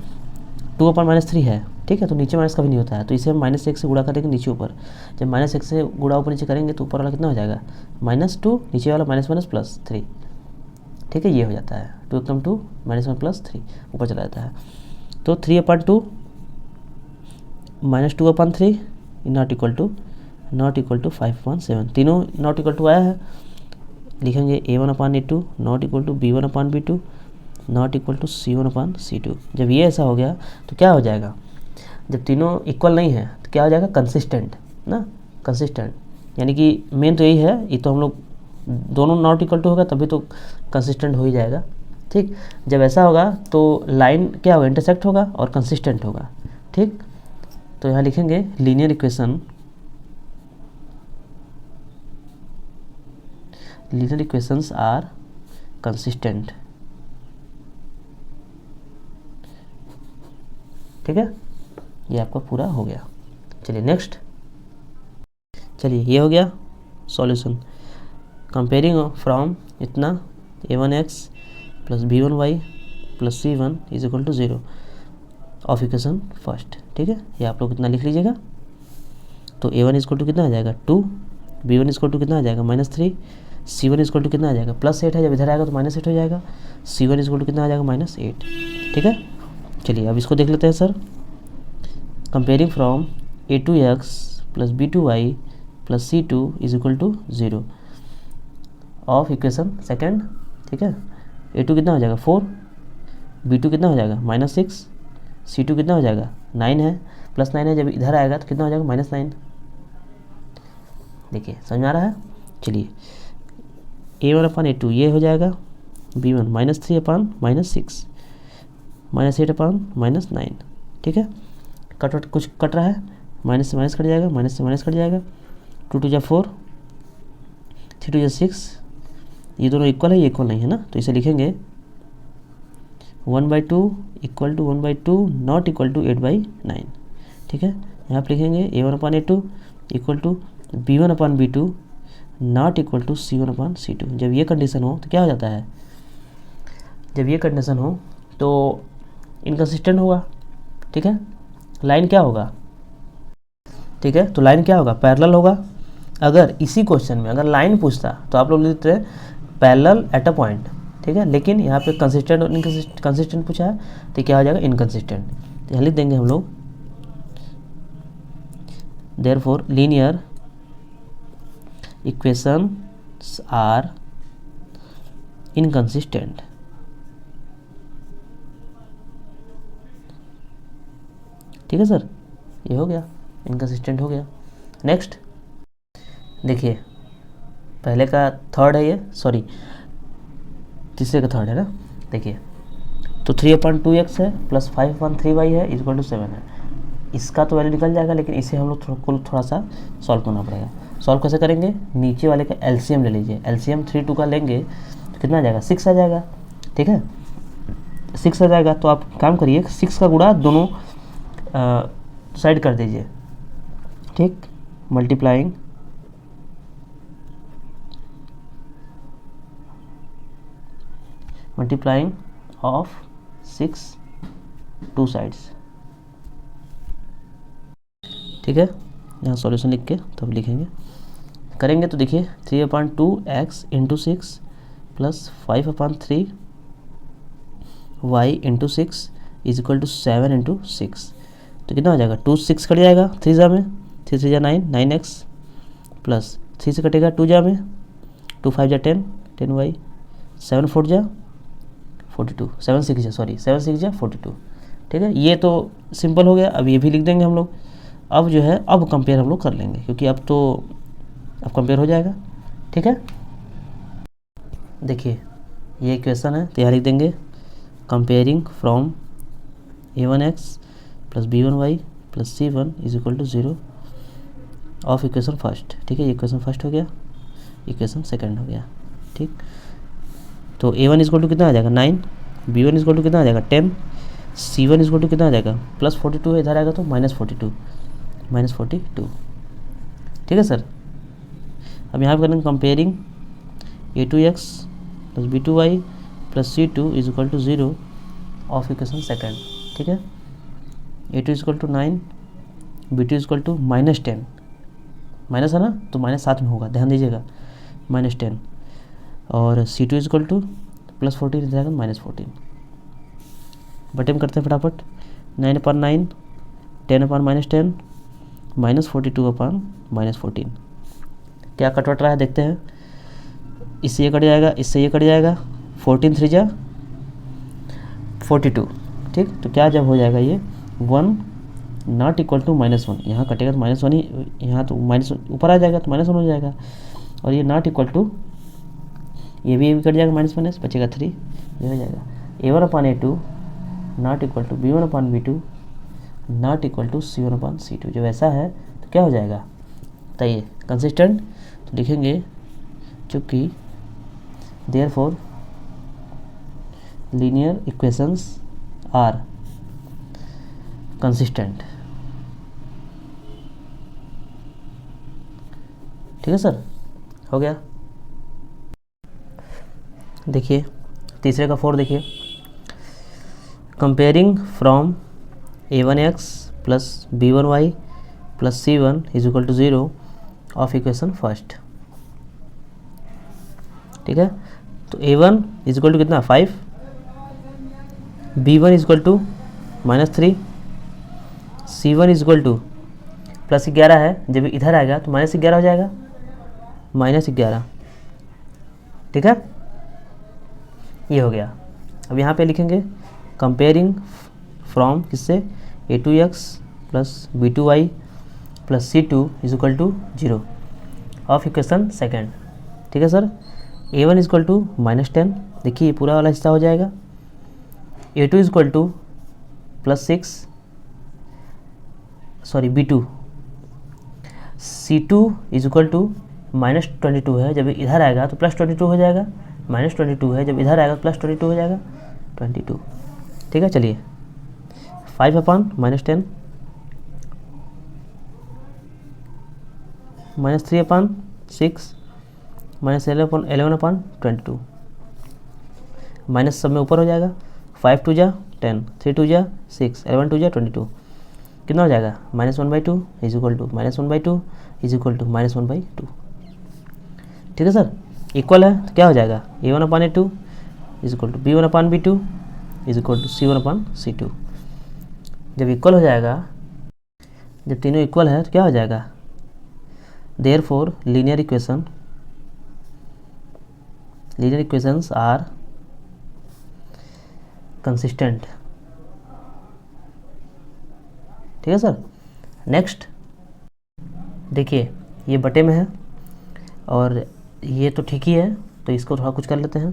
2/-3 है, ठीक है, तो नीचे माइनस कभी नहीं होता है, तो इसे हम -1 से गुणा करेंगे नीचे ऊपर। जब -1 से गुणा ऊपर नीचे करेंगे तो ऊपर वाला कितना हो जाएगा -2, नीचे वाला -3। ठीक है, ये हो जाता है 2 × 2 -1 + 3, ऊपर चला जाता है। तो 3/2 -2/3 नॉट इक्वल टू 5/7, तीनों नॉट इक्वल टू आया है। लिखेंगे A1/A2 not equal to B1/B2 not equal to C1/C2। जब ये ऐसा हो गया तो क्या हो जाएगा, जब तीनों इक्वल नहीं है तो क्या हो जाएगा, कंसिस्टेंट ना, कंसिस्टेंट। यानी कि मेन तो यही है, ये तो हम लोग दोनों नॉट इक्वल टू होगा तभी तो कंसिस्टेंट हो ही जाएगा। ठीक, जब ऐसा होगा तो लाइन क्या होगा, इंटरसेक्ट होगा और कंसिस्टेंट होगा। ठीक, तो यहाँ लिखेंगे लीनियर इक्वेशंस आर कंसिस्टेंट। ठीक है, ये आपका पूरा हो गया। चलिए नेक्स्ट, चलिए ये हो गया सॉल्यूशन। कंपेयरिंग फ्रॉम इतना A1x + B1y + C1 = 0 of equation first. ठीक है, ये आप लोग इतना लिख लीजिएगा। तो A1 = कितना आ जाएगा 2, B1 = कितना आ जाएगा -3, C1 = कितना आ जाएगा +8 है, जब इधर आएगा तो -8 हो जाएगा, C1 = कितना आ जाएगा -8। ठीक है, चलिए अब इसको देख लेते हैं sir. Comparing from A2x + B2y + C2 = 0 of equation second, ठीक है। A2 कितना हो जाएगा 4, B2 कितना हो जाएगा -6, C2 कितना हो जाएगा 9 है, +9 है, जब इधर आएगा तो कितना हो जाएगा -9। देखिए समझ में आ रहा है। चलिए A1/A2 ये हो जाएगा B1 -3/-6 -8/-9, ठीक है। कट कुछ कट रहा है, माइनस से माइनस कट जाएगा, माइनस से माइनस कट जाएगा, 2 2 जा 4, 3 2 जा 6, ये दोनों इक्वल है, ये इक्वल नहीं है ना, तो इसे लिखेंगे 1/2 equal to 1/2 not equal to 8/9, ठीक है। यहाँ पर लिखेंगे A1/A2 equal to B1/B2 not equal to C1/C2। जब ये कंडीशन हो तो क्या हो जाता है, जब ये कंडीशन हो तो इनकंसिस्टेंट होगा, ठीक है। लाइन क्या होगा, ठीक है, तो लाइन क्या होगा पैरेलल होगा। अगर इसी क्वेश्चन में अगर लाइन पूछता तो आप लोग लिखते हैं पैरेलल एट अ पॉइंट, ठीक है, लेकिन यहाँ पे कंसिस्टेंट और इनकंसिस्टेंट पूछा है तो क्या हो जाएगा इनकंसिस्टेंट। तो यहाँ लिख देंगे हम लोग therefore linear equations are inconsistent, ठीक है सर, ये हो गया इनकंसिस्टेंट हो गया। नेक्स्ट देखिए पहले का थर्ड है ये, सॉरी तीसरे का थर्ड है ना। देखिए तो 3/2x है प्लस 5/3y है इक्वल टू 7 है। इसका तो वैल्यू निकल जाएगा, लेकिन इसे हम लोग थोड़ा सा सॉल्व करना पड़ेगा। सॉल्व कैसे करेंगे, नीचे वाले का एलसीएम ले लीजिए। एलसीएम 3 2 का लेंगे तो कितना आ जाएगा 6 आ जाएगा, ठीक है, 6 आ जाएगा। तो आप काम करिए 6 का गुणा दोनों साइड कर दीजिए, ठीक, मल्टीप्लाइंग ऑफ 6 2 साइड्स, ठीक है। यहाँ सॉल्यूशन लिख के तब लिखेंगे करेंगे तो देखिए 3/2x into 6 plus 5/3y into 6 is equal to 7 into 6। तो कितना हो जाएगा 2 6 कट जाएगा 3 जा में, 3 3 जा 9 9x प्लस 3 से कटेगा 2 जा में, 2 5 जा 10 10y, 7 4 जा 42, 7 6 जा 42, ठीक है। ये तो सिंपल हो गया। अब ये भी लिख देंगे हम लोग। अब जो है अब कंपेयर हम लोग कर लेंगे, क्योंकि अब कंपेयर हो जाएगा, ठीक है। देखिए ये इक्वेशन है तो यहाँ लिख देंगे comparing from a1x plus b1y plus c1 is equal to 0 of equation first, ठीक है। इक्वेशन फर्स्ट हो गया, इक्वेशन सेकंड हो गया, ठीक। तो a1 इज इक्वल टू कितना आ जाएगा 9, b1 इज इक्वल टू कितना आ जाएगा 10, c1 इज इक्वल टू कितना आ जाएगा +42 है, इधर आएगा तो -42, ठीक है सर। अब यहाँ पर करेंगे comparing a2x plus b2y plus c2 is equal to 0 of equation second, ठीक है। a2 is equal to 9, b2 is equal to -10, minus है ना तो माइनस साथ में होगा, ध्यान दीजिएगा, -10, और c2 इज इक्वल टू +14 इधर आएगा -14। बटन करते हैं फटाफट, 9/9 10/-10 -42/-14। क्या कट रहा है देखते हैं, इससे ये कट जाएगा, इससे ये कट जाएगा, 14 3 जा 42, ठीक। तो क्या जब हो जाएगा ये 1 नॉट इक्वल टू -1, यहाँ कटेगा तो -1 ही, यहाँ तो माइनस ऊपर आ जाएगा तो -1 हो जाएगा, और ये नॉट इक्वल टू ये भी कट जाएगा, माइनस बचेगा 3, ये हो जाएगा a1/a2 not equal to b1/b2 not equal to c1/c2। जब ऐसा है तो क्या हो जाएगा बताइए कंसिस्टेंट। तो लिखेंगे चूँकि therefore linear equations are consistent, ठीक है सर, हो गया। देखिए तीसरे का 4 देखिए comparing from a1x plus b1y plus c1 is equal to 0 of equation first, ठीक है। तो a1 इज इक्वल टू कितना 5, b1 is equal to -3, c1 is equal to +11 है, जब इधर आएगा तो -11 हो जाएगा, -11, ठीक है, ये हो गया। अब यहाँ पे लिखेंगे कंपेयरिंग फ्रॉम किससे, a2x plus b2y plus c2 is equal to 0 of equation second. ठीक है sir, a1 is equal to -10, देखिए ये पूरा वाला हिस्सा हो जाएगा। a2 is equal to plus 6, sorry b2, c2 is equal to -22 है, जब इधर आएगा तो +22 हो जाएगा, -22 है, जब इधर आएगा +22 हो जाएगा 22। ठीक है, चलिए 5 अपॉन -10 -3 अपॉन 6 -11 अपॉन 22, माइनस सब में ऊपर हो जाएगा। 5 2 जा 10, 3 2 जा 6, 11 2 जा 22, कितना हो जाएगा -1/2 is equal to -1/2 is equal to -1/2। ठीक है सर, इक्वल है तो क्या हो जाएगा, a1 upon a2 is equal to b1 upon b2 is equal to c1 upon c2। जब इक्वल हो जाएगा, जब तीनों इक्वल है तो क्या हो जाएगा, therefore linear equations are consistent. ठीक है सर, नेक्स्ट देखिए ये बटे में है और ये तो ठीक ही है, तो इसको थोड़ा कुछ कर लेते हैं।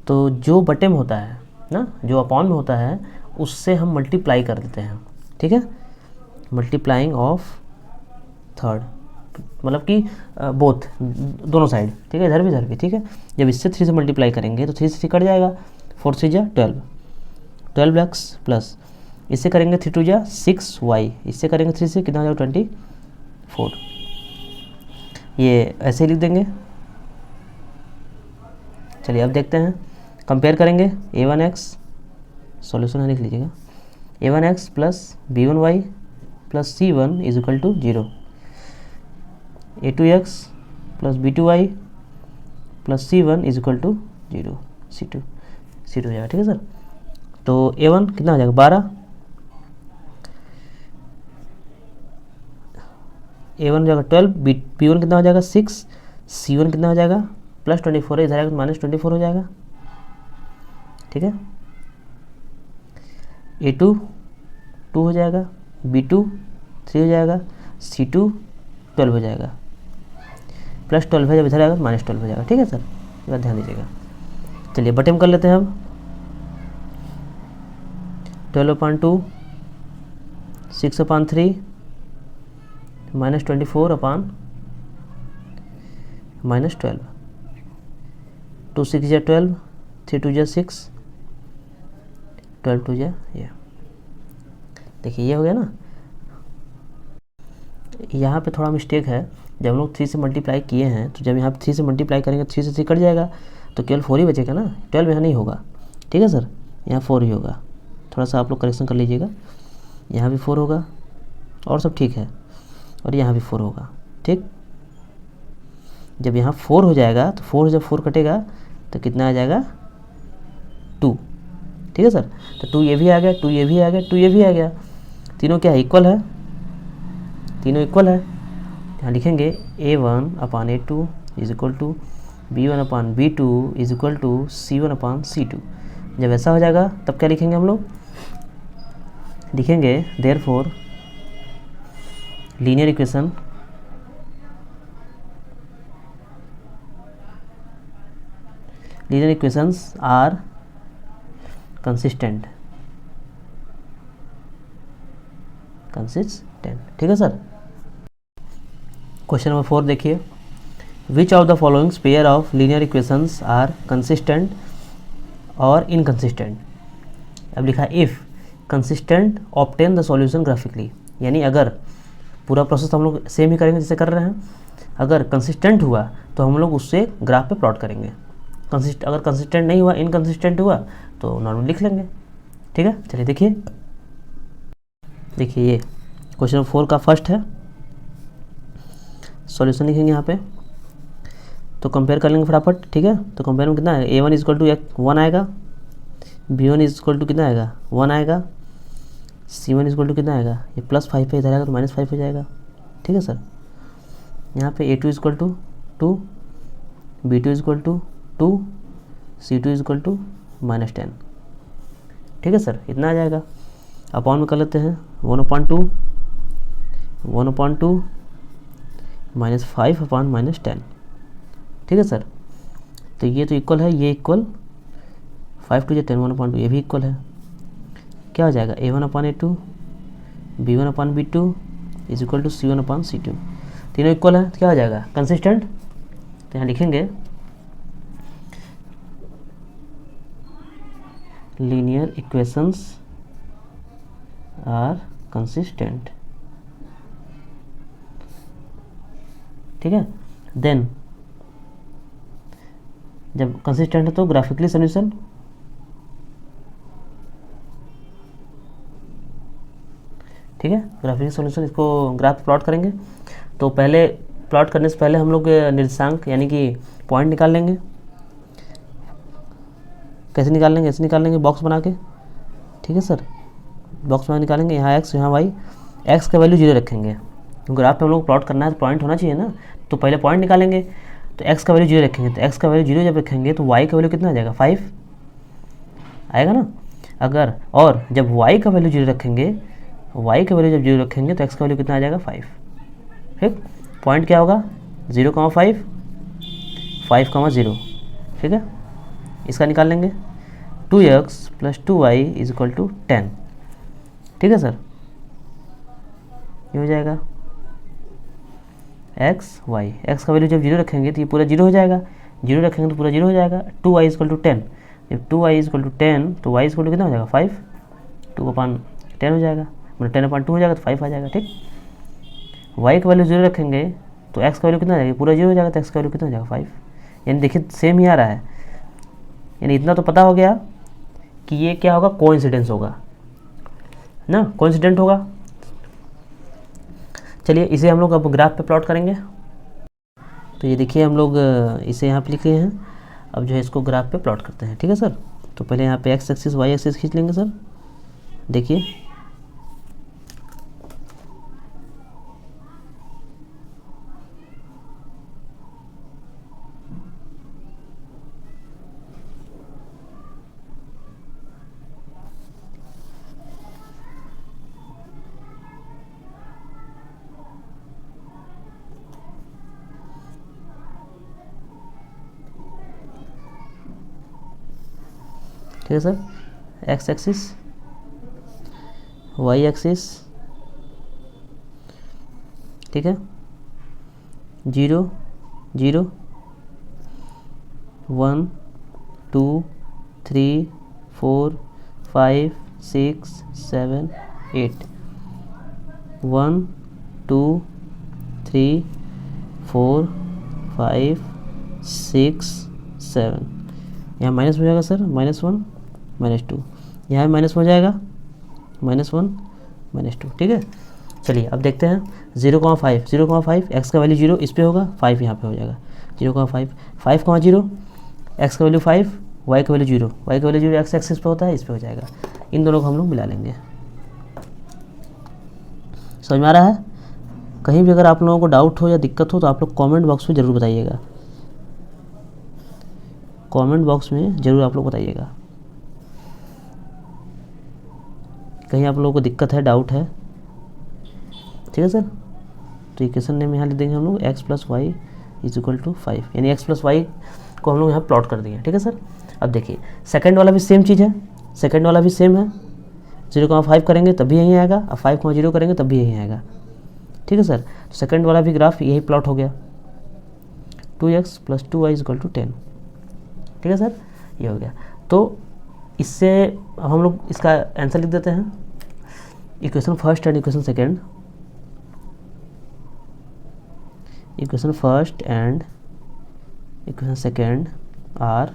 तो जो बटे में होता है ना, जो अपॉन में होता है, उससे हम मल्टीप्लाई कर देते हैं। ठीक है, मल्टीप्लाइंग ऑफ थर्ड, मतलब कि बोथ, दोनों साइड। ठीक है, इधर भी। ठीक है, जब इससे 3 से मल्टीप्लाई करेंगे तो 3 से 3 कट जाएगा, 4 3 जा 12x प्लस इससे करेंगे 3 2 जा 6y, इससे करेंगे 3 से कितना हो जाएगा 24। ये ऐसे ही लिख देंगे। चलिए अब देखते हैं, कंपेयर करेंगे a1x, सॉल्यूशन है लिख लीजिएगा, a1x plus b1y plus c1 is equal to 0, a2x plus b2y plus c1 is equal to 0, c2 हो जाएगा। ठीक है सर, तो a1 कितना हो जाएगा 12, a1 हो जाएगा 12, b1 कितना हो जाएगा 6, c1 कितना हो जाएगा +24 है, इधर आएगा तो -24 हो जाएगा। ठीक है, a2 2 हो जाएगा, b2 3 हो जाएगा, c2 12 हो जाएगा, +12 है, जब इधर आएगा तो -12 हो जाएगा। ठीक है सर, ये बात ध्यान दीजिएगा। चलिए बटे में कर लेते हैं अब, 12/2 6/3 -24 अपॉन -12, 2 6 जा 12, 3 2 जा 6, 12 2 जा ये। देखिए ये हो गया ना। यहाँ पे थोड़ा मिस्टेक है, जब हम लोग 3 से मल्टीप्लाई किए हैं तो जब यहाँ पे 3 से मल्टीप्लाई करेंगे 3 से 3 कट जाएगा, तो केवल 4 ही बचेगा ना, 12 यहाँ नहीं होगा। ठीक है सर, यहाँ 4 ही होगा, थोड़ा सा आप लोग करेक्शन कर लीजिएगा। यहाँ भी 4 होगा और सब ठीक है, और यहाँ भी 4 होगा। ठीक, जब यहाँ 4 हो जाएगा तो 4 जब 4 कटेगा तो कितना आ जाएगा 2। ठीक है सर, तो 2 ये भी आ गया, 2 ये भी आ गया, 2 ये भी आ गया, तीनों क्या है इक्वल है, तीनों इक्वल है। यहाँ लिखेंगे a1 upon a2 is equal to b1 upon b2 is equal to c1 upon c2। जब ऐसा हो जाएगा तब क्या लिखेंगे हम लोग, लिखेंगे therefore linear equations are consistent. ठीक है सर। क्वेश्चन नंबर 4 देखिए, which of the followings pair of linear equations are consistent और इनकंसिस्टेंट। अब लिखा है if consistent obtain the solution graphically, यानी अगर पूरा प्रोसेस हम लोग सेम ही करेंगे जैसे कर रहे हैं, अगर कंसिस्टेंट हुआ तो हम लोग उससे ग्राफ पे प्लॉट करेंगे, अगर कंसिस्टेंट नहीं हुआ, इनकंसिस्टेंट हुआ तो नॉर्मल लिख लेंगे। ठीक है, चलिए देखिए ये क्वेश्चन नंबर 4 का फर्स्ट है, सॉल्यूशन लिखेंगे यहाँ पे, तो कंपेयर कर लेंगे फटाफट। ठीक है, तो कंपेयर में कितना है, a1 इज इक्वल टू 1 आएगा, b1 इज इक्वल टू कितना आएगा 1 आएगा, c1 इज इक्वल टू कितना आएगा, ये +5 पे इधर आएगा तो -5 हो जाएगा। ठीक है सर, यहाँ पे a2 is equal to 2, b2 is equal to 2, C2 is equal to -10। ठीक है सर, इतना आ जाएगा। अपॉन में कर लेते हैं 1/2 -5/-10। ठीक है सर, तो ये तो इक्वल है, ये इक्वल 5 2 10, 1/2 ये भी इक्वल है। क्या हो जाएगा, A1/A2 B1/B2 is equal to C1/C2। तीनों इक्वल है, तो क्या हो जाएगा, कंसिस्टेंट। तो यहाँ लिखेंगे लीनियर इक्वेशंस आर कंसिस्टेंट। ठीक है, देन जब कंसिस्टेंट है तो ग्राफिकली सोल्यूशन, ठीक है, ग्राफिकली सोल्यूशन, इसको ग्राफ प्लॉट करेंगे। तो पहले प्लॉट करने से पहले हम लोग निर्देशांक यानी कि पॉइंट निकाल लेंगे। कैसे निकाल लेंगे, ऐसे निकाल लेंगे बॉक्स बना के। ठीक है सर, बॉक्स बना निकालेंगे, यहाँ एक्स यहाँ वाई, एक्स का वैल्यू 0 रखेंगे। ग्राफ पे हम लोग प्लॉट करना है तो पॉइंट होना चाहिए ना, तो पहले पॉइंट निकालेंगे। तो एक्स का वैल्यू 0 रखेंगे, तो एक्स का वैल्यू 0 जब रखेंगे तो वाई का वैल्यू कितना आ जाएगा, 5 आएगा ना। अगर और जब वाई का वैल्यू 0 रखेंगे, वाई का वैल्यू जब 0 रखेंगे तो एक्स का वैल्यू कितना आ जाएगा, 5। ठीक, पॉइंट क्या होगा, 0,5 5,0। ठीक है, इसका निकाल लेंगे 2x + 2y is equal to 10। ठीक है सर, ये हो जाएगा एक्स वाई, एक्स का वैल्यू जब 0 रखेंगे तो ये पूरा 0 हो जाएगा, 0 रखेंगे तो पूरा 0 हो जाएगा। 2y इज इक्वल टू 10, जब 2y इज इक्वल टू 10 तो y इज इक्वल टू कितना हो जाएगा, 5, 2/10 हो जाएगा, मतलब 10/2 हो जाएगा तो 5 आ जाएगा। ठीक, y का वैल्यू 0 रखेंगे तो x का वैल्यू कितना आ जाएगा, पूरा 0 हो जाएगा, तो x का वैल्यू कितना हो जाएगा, 5। यानी देखिए सेम ही आ रहा है, यानी इतना तो पता हो गया कि ये क्या होगा, कोइंसिडेंस होगा ना, कोइंसिडेंट होगा। चलिए इसे हम लोग अब ग्राफ पे प्लॉट करेंगे। तो ये देखिए हम लोग इसे यहाँ पे लिखे हैं, अब जो है इसको ग्राफ पे प्लॉट करते हैं। ठीक है सर, तो पहले यहाँ पे एक्स एक्सिस वाई एक्सिस खींच लेंगे सर। देखिए ठीक है sir, x axis y axis, ठीक है, 0 0 1 2 3 4 5 6 7 8 1 2 3 4 5 6 7, यहाँ माइनस हो जाएगा सर, -1 -2, यहाँ माइनस हो जाएगा, -1 -2। ठीक है, चलिए अब देखते हैं 0,5 एक्स का वैल्यू 0 इस पे होगा, 5 यहाँ पे हो जाएगा, 0,5 5,0 एक्स का वैल्यू 5 वाई का वैल्यू 0, वाई का वैल्यू 0 एक्स एक्सिस पे होता है, इस पे हो जाएगा। इन दोनों को हम लोग मिला लेंगे। समझ में आ रहा है? कहीं भी अगर आप लोगों को डाउट हो या दिक्कत हो तो आप लोग कमेंट बॉक्स में ज़रूर बताइएगा, कमेंट बॉक्स में ज़रूर आप लोग बताइएगा, कहीं आप लोगों को दिक्कत है, डाउट है। ठीक है सर, तो इक्वेशन नेम यहाँ लिख देंगे हम लोग x + y is equal to 5, यानी x + y को हम लोग यहाँ प्लॉट कर दिए। ठीक है सर, अब देखिए सेकंड वाला भी सेम चीज़ है, सेकंड वाला भी सेम है, 0,5 करेंगे तब भी यहीं आएगा, और 5,0 करेंगे तब भी यहीं आएगा। ठीक है सर, तो सेकंड वाला भी ग्राफ यही प्लॉट हो गया, 2x + 2y is equal to 10। ठीक है सर, ये हो गया। तो इससे अब हम लोग इसका आंसर लिख देते हैं, equation first and equation second, equation first and equation second are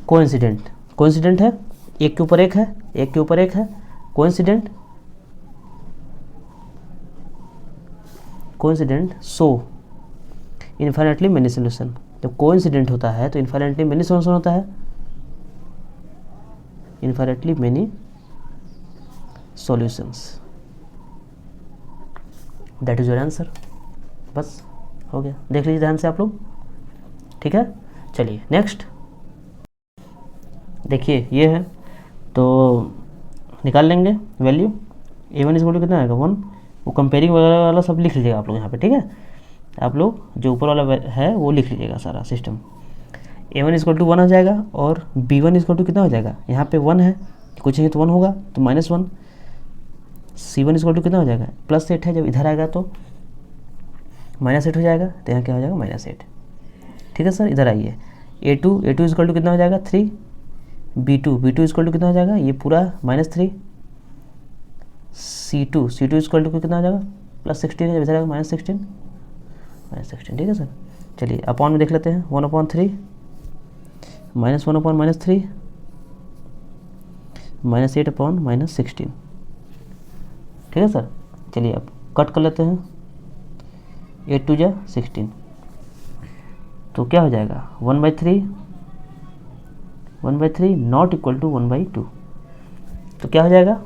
coincident. Coincident है, एक के ऊपर एक है, एक के ऊपर एक है, कोइंसिडेंट, कोइंसिडेंट सो इन्फाइनाइटली मेनी सॉल्यूशन। जब कोइंसिडेंट होता है तो इन्फाइनाइटली मेनी सॉल्यूशन होता है, infinitely many solutions, that is your answer. बस हो गया, देख लीजिए ध्यान से आप लोग। ठीक है। चलिए नेक्स्ट देखिए ये है, तो निकाल लेंगे वैल्यू। A1 इज कितना आएगा 1, वो कंपेयरिंग वगैरह वाला सब लिख लीजिएगा आप लोग यहाँ पे, ठीक है। आप लोग जो ऊपर वाला है वो लिख लीजिएगा सारा सिस्टम। A1 इज 1 हो जाएगा और B1 इज कितना हो जाएगा, यहाँ पे 1 है, कुछ नहीं तो 1 होगा तो -1। C1 इज कितना हो जाएगा, +8 है, जब इधर आएगा तो -8 हो जाएगा, तो यहाँ क्या हो जाएगा -8, ठीक है सर। इधर आइए A2 इज कितना हो जाएगा 3, B2 इज कितना हो जाएगा, ये पूरा -3, C2 इज कितना हो जाएगा +16 है, जब इधर आएगा -16, ठीक है सर। चलिए अपॉन में देख लेते हैं, 1/3 -1/-3 -8/-16, ठीक है सर। चलिए अब कट कर लेते हैं, 8 2 16, तो क्या हो जाएगा 1/3 नॉट इक्वल टू 1/2, तो क्या हो जाएगा,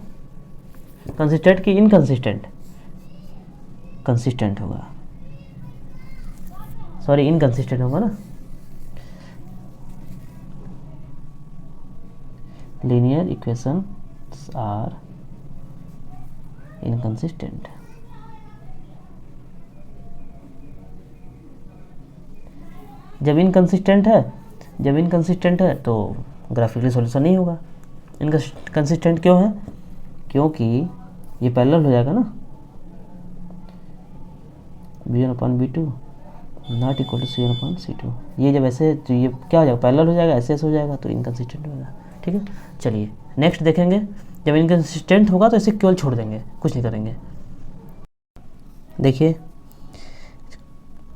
कंसिस्टेंट की इनकंसिस्टेंट, कंसिस्टेंट होगा, सॉरी इनकंसिस्टेंट होगा ना, लीनियर इक्वेशंस आर इनकंसिस्टेंट। जब इनकंसिस्टेंट है तो ग्राफिकली सॉल्यूशन नहीं होगा। इनकंसिस्टेंट क्यों है, क्योंकि ये पैरेलल हो जाएगा ना, B1/B2 not equal to C1/C2, ये जब ऐसे तो ये क्या हो जाएगा, पैरेलल हो जाएगा, ऐसे हो जाएगा तो इनकंसिस्टेंट होगा, ठीक है। चलिए नेक्स्ट देखेंगे, जब इनकंसिस्टेंट होगा तो इसे केवल छोड़ देंगे, कुछ नहीं करेंगे। देखिए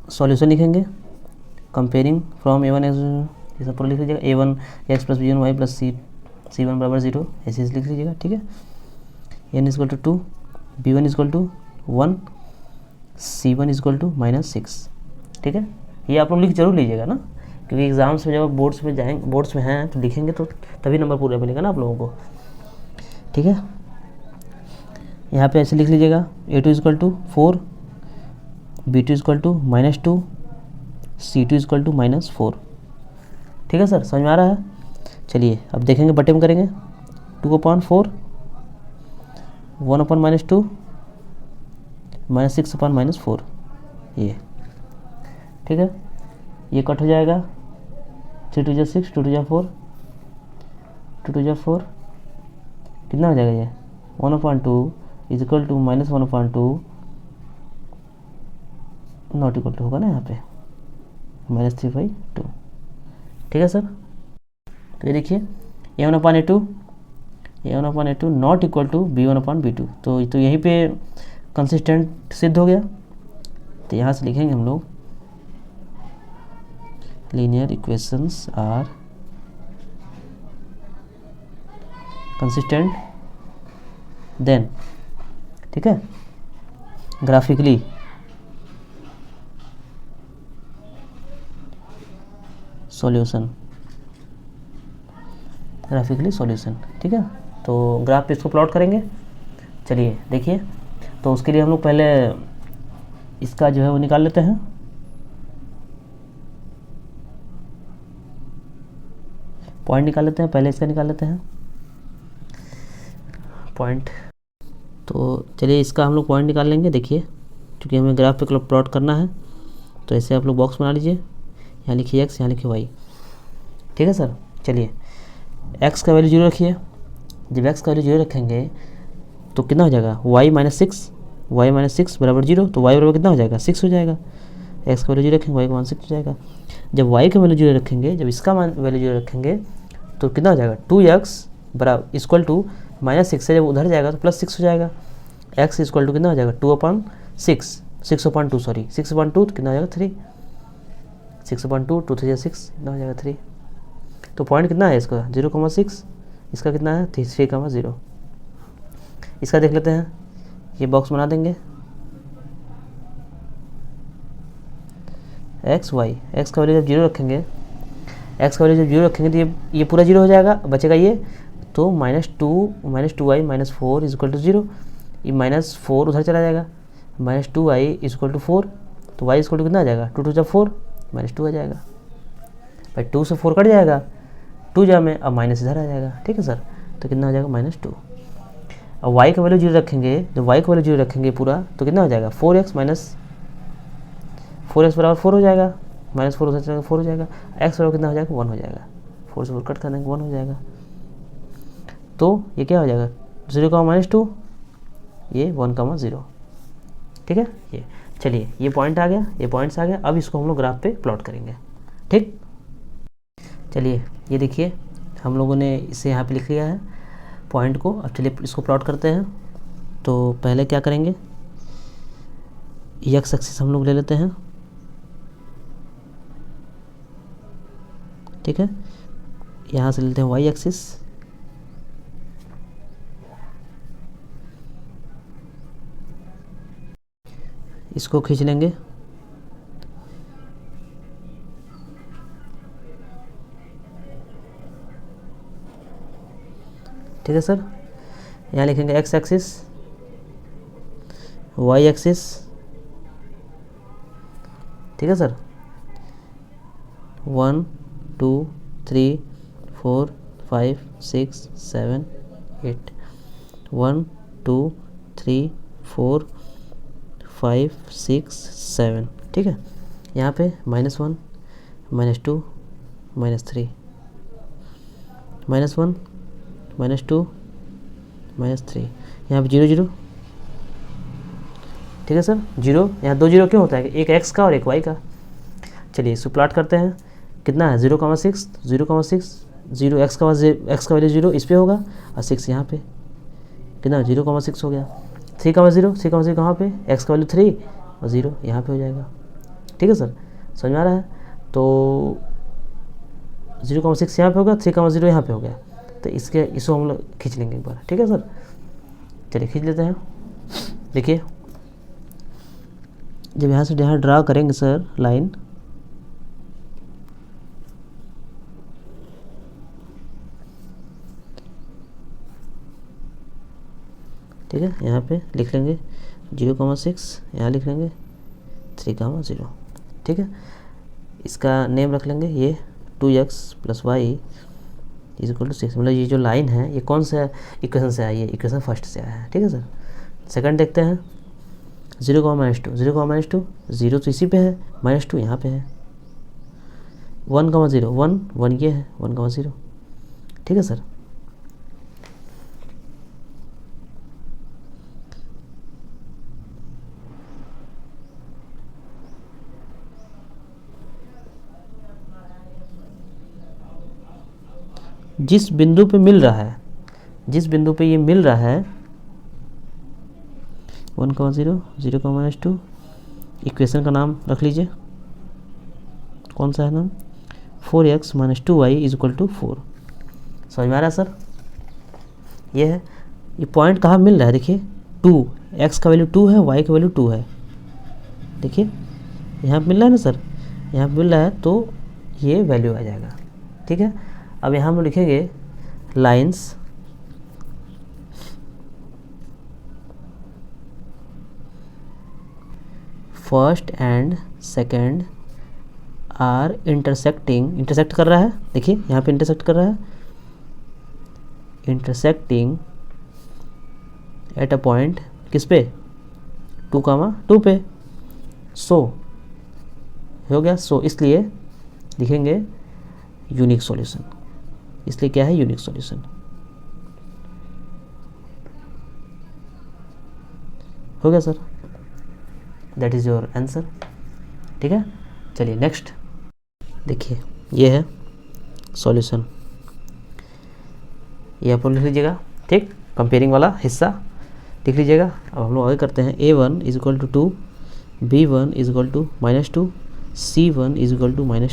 सॉल्यूशन लिखेंगे, कंपेयरिंग फ्रॉम A1 ये सब पूरा लिख लीजिएगा, A1 x + B1 y + C1 = 0, ऐसे लिख लीजिएगा, ठीक है। n = 2, B1 = 1, C1 = -6, ठीक है। ये आप लोग लिख जरूर लीजिएगा ना, क्योंकि एग्जाम्स में जब बोर्ड्स में हैं तो लिखेंगे तो तभी नंबर पूरा मिलेगा ना आप लोगों को, ठीक है। यहाँ पे ऐसे लिख लीजिएगा, A2 = 4, B2 = -2, C2 = -4, ठीक है सर, समझ में आ रहा है। चलिए अब देखेंगे, बटे में करेंगे, 2/4 1/-2 -6/-4, ये ठीक है। ये कट हो जाएगा, 3 2 6, 2 2 4, 2 2 4 कितना हो जाएगा, ये 1/2 is equal to -1/2 not equal to होगा ना यहाँ पे -3/2, ठीक है सर। तो ये देखिए A1/A2 not equal to B1/B2, तो यहीं पे कंसिस्टेंट सिद्ध हो गया। तो यहाँ से लिखेंगे हम लोग, linear equations are consistent then, ठीक है, ग्राफिकली सॉल्यूशन, ठीक है। तो ग्राफ पे इसको प्लॉट करेंगे। चलिए देखिए, तो उसके लिए हम लोग पहले इसका जो है वो निकाल लेते हैं, पॉइंट निकाल लेते हैं, पहले इसका निकाल लेते हैं पॉइंट। तो चलिए इसका हम लोग पॉइंट निकाल लेंगे। देखिए क्योंकि हमें ग्राफ पे प्लॉट करना है, तो ऐसे आप लोग बॉक्स बना लीजिए, यहाँ लिखिए x, यहाँ लिखिए y, ठीक है सर। चलिए x का वैल्यू 0 रखिए, जब x का वैल्यू 0 रखेंगे तो कितना हो जाएगा, y - 6 = 0, तो y बराबर कितना हो जाएगा 6 हो जाएगा। x का वैल्यू 0 रखेंगे, y का मान 6 हो जाएगा। जब y का वैल्यू 0 रखेंगे, जब इसका मान वैल्यू 0 रखेंगे तो कितना हो जाएगा, 2x = -6 से जब उधर जाएगा तो +6 हो जाएगा। x = कितना हो जाएगा 2/6, 6/2 सॉरी 6/2, तो कितना हो जाएगा 3, 6/2, 2 3 6, कितना हो जाएगा 3। तो पॉइंट कितना है इसका 0,6, इसका कितना है 3,0। इसका देख लेते हैं, ये बॉक्स बना देंगे, x y, x का वैल्यू जब 0 रखेंगे, तो ये पूरा 0 हो जाएगा, बचेगा ये, तो -2y - 4 = 0, ये -4 उधर चला जाएगा, -2y = 4, तो y = कितना आ जाएगा 2 2 4 -2 आ जाएगा, भाई 2 से 4 कट जाएगा, 2 जा में, अब माइनस इधर आ जाएगा, ठीक है सर। तो कितना हो जाएगा -2। अब वाई का वैल्यू 0 रखेंगे, जब वाई का वैल्यू 0 रखेंगे पूरा, तो कितना हो जाएगा 4x माइनस 4x बराबर 4 हो जाएगा, -4 हो जाएगा 4 हो जाएगा, x बराबर कितना हो जाएगा 1 हो जाएगा, 4 से 4 कट कर देंगे 1 हो जाएगा। तो ये क्या हो जाएगा 0, -2, ये 1, 0, ठीक है। ये चलिए ये पॉइंट आ गया, ये पॉइंट्स आ गया। अब इसको हम लोग ग्राफ पे प्लॉट करेंगे, ठीक। चलिए ये देखिए हम लोगों ने इसे यहाँ पे लिख लिया है पॉइंट को। अब चलिए इसको प्लॉट करते हैं। तो पहले क्या करेंगे, एक्स एक्सिस हम लोग ले लेते हैं, ठीक है। यहाँ से लेते हैं वाई एक्सिस, इसको खींच लेंगे, ठीक है सर। यहाँ लिखेंगे एक्स एक्सिस, वाई एक्सिस, ठीक है सर। 1 2 3 4 5 6 7 8, 1 2 3 4 5 6 7, ठीक है। यहाँ पे -1 -2 -3, -1 -2 -3, यहाँ पे 0 0, ठीक है सर। 0, यहाँ 2 0 क्यों होता है, एक x का और एक y का। चलिए इसको प्लॉट करते हैं। कितना है 0,6 0,6 0, x का वैल्यू 0 इस पे होगा और 6 यहाँ पे, कितना 0,6 हो गया। 3,0 कहाँ पे, x का वैल्यू 3 और 0 यहाँ पे हो जाएगा, ठीक है सर। समझ में आ रहा है। तो 0,6 यहाँ पे होगा, 3,0 यहाँ पे हो गया। तो इसको हम लोग खींच लेंगे एक बार, ठीक है सर। चलिए खींच लेते हैं। देखिए जब यहाँ से यहाँ ड्रा करेंगे सर लाइन, ठीक है। यहाँ पे लिख लेंगे 0,6, यहाँ लिख लेंगे 3,0, ठीक है। इसका नेम रख लेंगे ये 2x + y = 6। मतलब ये जो लाइन है ये कौन सा इक्वेशन से आई है, इक्वेशन फर्स्ट से आया है, ठीक है सर। सेकंड देखते हैं 0,-2 0,-2 0 तो इसी पे है, -2 यहाँ पे है। 1,0 1 1 ये है 1,0, ठीक है सर। जिस बिंदु पे मिल रहा है, जिस बिंदु पे ये मिल रहा है 1,0 0,-2, इक्वेशन का नाम रख लीजिए, कौन सा है नाम, 4x - 2y = 4। समझ में आ रहा है सर। ये है, ये पॉइंट कहाँ मिल रहा है, देखिए 2, x का वैल्यू 2 है, y का वैल्यू 2 है, देखिए यहाँ पे मिल रहा है ना सर, यहाँ पे मिल रहा है, तो ये वैल्यू आ जाएगा, ठीक है। अब यहाँ हम लिखेंगे lines first and second are intersecting, intersect कर रहा है, देखिए यहाँ पे इंटरसेक्ट कर रहा है, इंटरसेक्टिंग एट अ पॉइंट किस पे 2,2 पे। सो हो गया, सो इसलिए लिखेंगे यूनिक सॉल्यूशन, इसलिए क्या है यूनिक सॉल्यूशन, हो गया sir. That is your answer, ठीक है। चलिए नेक्स्ट देखिए, ये है सॉल्यूशन, ये आप लिख लीजिएगा, ठीक। कंपेयरिंग वाला हिस्सा लिख लीजिएगा। अब हम लोग आगे करते हैं। A1 = 2, B1 = -2, C1 =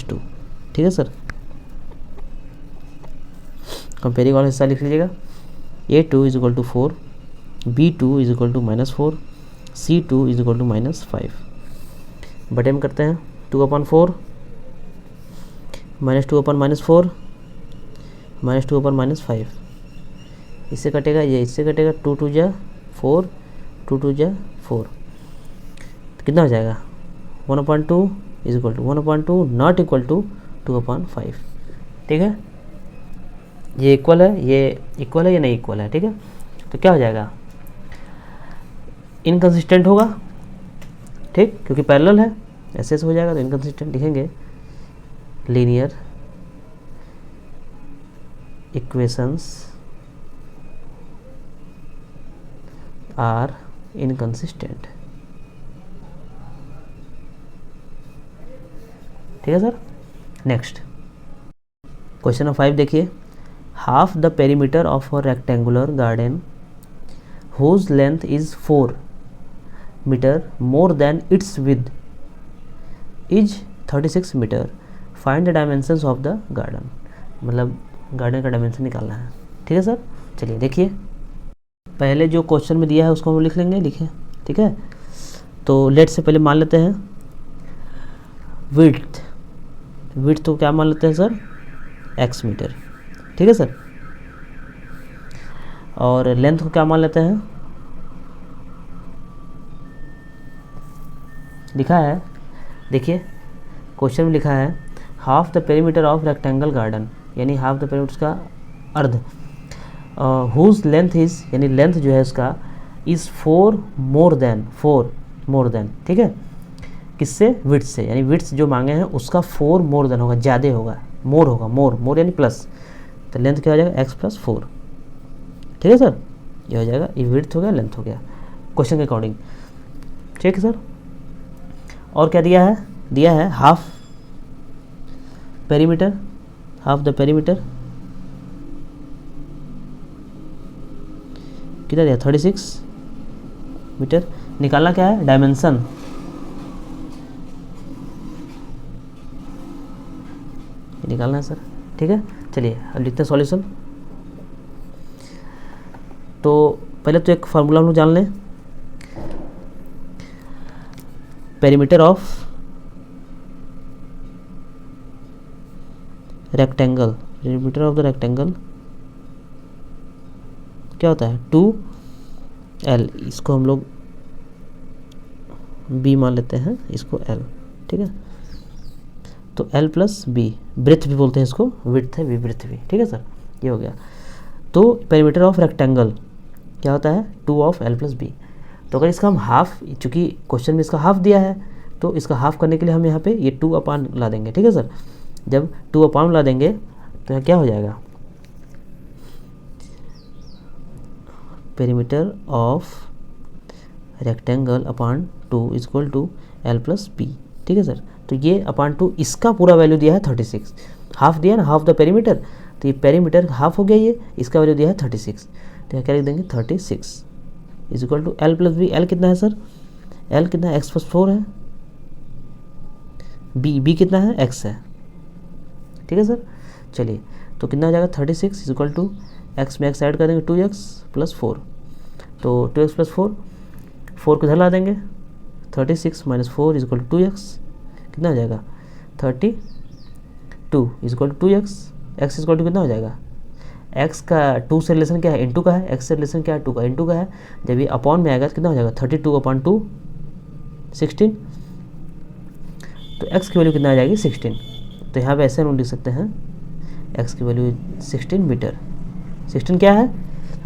-2, ठीक है सर। कंपेयरिंग वाला हिस्सा लिख लीजिएगा। A2 = 4, B2 = -4, C2 = -5। बटे में करते हैं 2/4 -2/-4 -2/-5, इससे कटेगा ये, इससे कटेगा 2 2 जा 4, 2 2 जा 4, तो कितना हो जाएगा 1/2 = 1/2 नॉट इक्वल टू 2/5, ठीक है। ये इक्वल है, ये इक्वल है, ये नहीं इक्वल है, ठीक है। तो क्या हो जाएगा, इनकंसिस्टेंट होगा, ठीक, क्योंकि पैरेलल है, ऐसे हो जाएगा तो इनकंसिस्टेंट लिखेंगे। लीनियर इक्वेशंस आर इनकंसिस्टेंट, ठीक है सर। नेक्स्ट क्वेश्चन नंबर 5 देखिए, half the perimeter of a rectangular garden whose length is 4 meter more than its width is 36 meter, find the dimensions of the garden। मतलब garden का dimension निकालना है, ठीक है sir. चलिए देखिए, पहले जो क्वेश्चन में दिया है उसको हम लिख लेंगे, लिखें, ठीक है। तो लेट से पहले मान लेते हैं विड्थ, विड्थ तो क्या मान लेते हैं सर, x मीटर, ठीक है सर। और लेंथ को क्या मान लेते हैं, लिखा है, देखिए क्वेश्चन में लिखा है half the perimeter of rectangle garden, यानी हाफ द पेरीमीटर का अर्ध, हुज लेंथ इज, यानी लेंथ जो है उसका इज़ 4 मोर देन, ठीक है, किससे, विड्थ से, यानी विड्थ जो मांगे हैं उसका 4 मोर देन होगा, ज़्यादा होगा, मोर होगा, मोर यानी प्लस, तो लेंथ क्या हो जाएगा x + 4, ठीक है सर। ये हो जाएगा, ये विड्थ हो गया, लेंथ हो गया क्वेश्चन के अकॉर्डिंग, ठीक है सर। और क्या दिया है half perimeter, half the perimeter कितना दिया, 36 मीटर। निकालना क्या है, डायमेंशन, निकालना है सर, ठीक है। चलिए अब लिखते हैं सॉल्यूशन। तो पहले तो एक फार्मूला हम लोग जान लें, perimeter of rectangle, perimeter of the rectangle क्या होता है, 2l, इसको हम लोग b मान लेते हैं, इसको l, ठीक है। तो l + b, ब्रेथ भी बोलते हैं इसको, विड्थ है, ब्रेथ भी, ठीक है सर। ये हो गया। तो पेरीमीटर ऑफ रेक्टेंगल क्या होता है, 2 of l + b। तो अगर इसका हम हाफ, चूँकि क्वेश्चन में इसका हाफ दिया है, तो इसका हाफ करने के लिए हम यहाँ पे ये 2 अपान ला देंगे, ठीक है सर। जब 2 अपान ला देंगे तो यहाँ क्या हो जाएगा, perimeter of rectangle upon 2 = l + b, ठीक है सर। तो ये अपान 2, इसका पूरा वैल्यू दिया है 36, हाफ दिया ना, हाफ द पेरीमीटर, तो ये पेरीमीटर हाफ हो गया, ये इसका वैल्यू दिया है 36, तो यहाँ क्या लिख देंगे, 36 = l + b। l कितना है सर, l कितना है, x + 4 है, b कितना है, x है, ठीक है सर। चलिए तो कितना हो जाएगा, 36 = x में x ऐड कर देंगे, 2x + 4, तो 2x + 4, 4 को इधर ला देंगे, 36 - 4 = 2x, कितना हो जाएगा, 32 = 2x, x = कितना हो जाएगा, x का 2 से रिलेशन क्या है, इंटू का है, x से रिलेशन क्या है, 2 का, इंटू का है। जब ये अपॉन में आएगा तो कितना हो जाएगा, 32/2 16, तो x की वैल्यू कितना आ जाएगी, 16। तो यहाँ पे ऐसे हम लिख सकते हैं, x की वैल्यू 16 मीटर, 16 क्या है,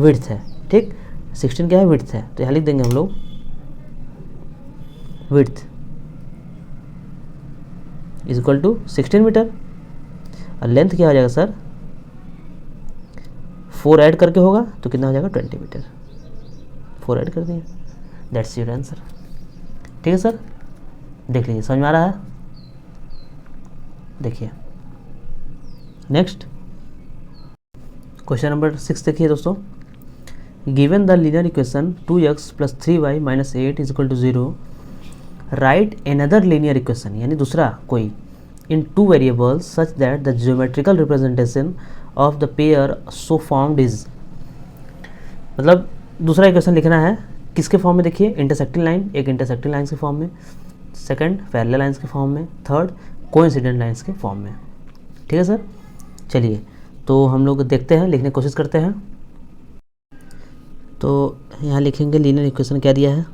विड्थ है, ठीक, 16 क्या है, विड्थ है। तो यहाँ लिख देंगे हम लोग विड्थ = 16 मीटर, और लेंथ क्या हो जाएगा सर, 4 ऐड करके होगा तो कितना हो जाएगा, 20 मीटर, 4 ऐड कर दिए, दैट्स योर आंसर, ठीक है सर। देख लीजिए, समझ में आ रहा है। देखिए नेक्स्ट क्वेश्चन नंबर 6 देखिए दोस्तों, given the linear equation 2x + 3y - 8 = 0, right another linear equation, यानी दूसरा कोई, इन 2 variables such that the geometrical representation of the pair so formed is. मतलब दूसरा इक्वेशन लिखना है, किसके फॉर्म में, देखिए इंटरसेक्टिंग लाइन, एक इंटरसेक्टिंग लाइन्स के फॉर्म में, सेकंड पैरेलल लाइन्स के फॉर्म में, थर्ड कोइंसिडेंट लाइन्स के फॉर्म में, ठीक है सर। चलिए तो हम लोग देखते हैं, लिखने की कोशिश करते हैं। तो यहाँ लिखेंगे लीनियर इक्वेशन क्या दिया है,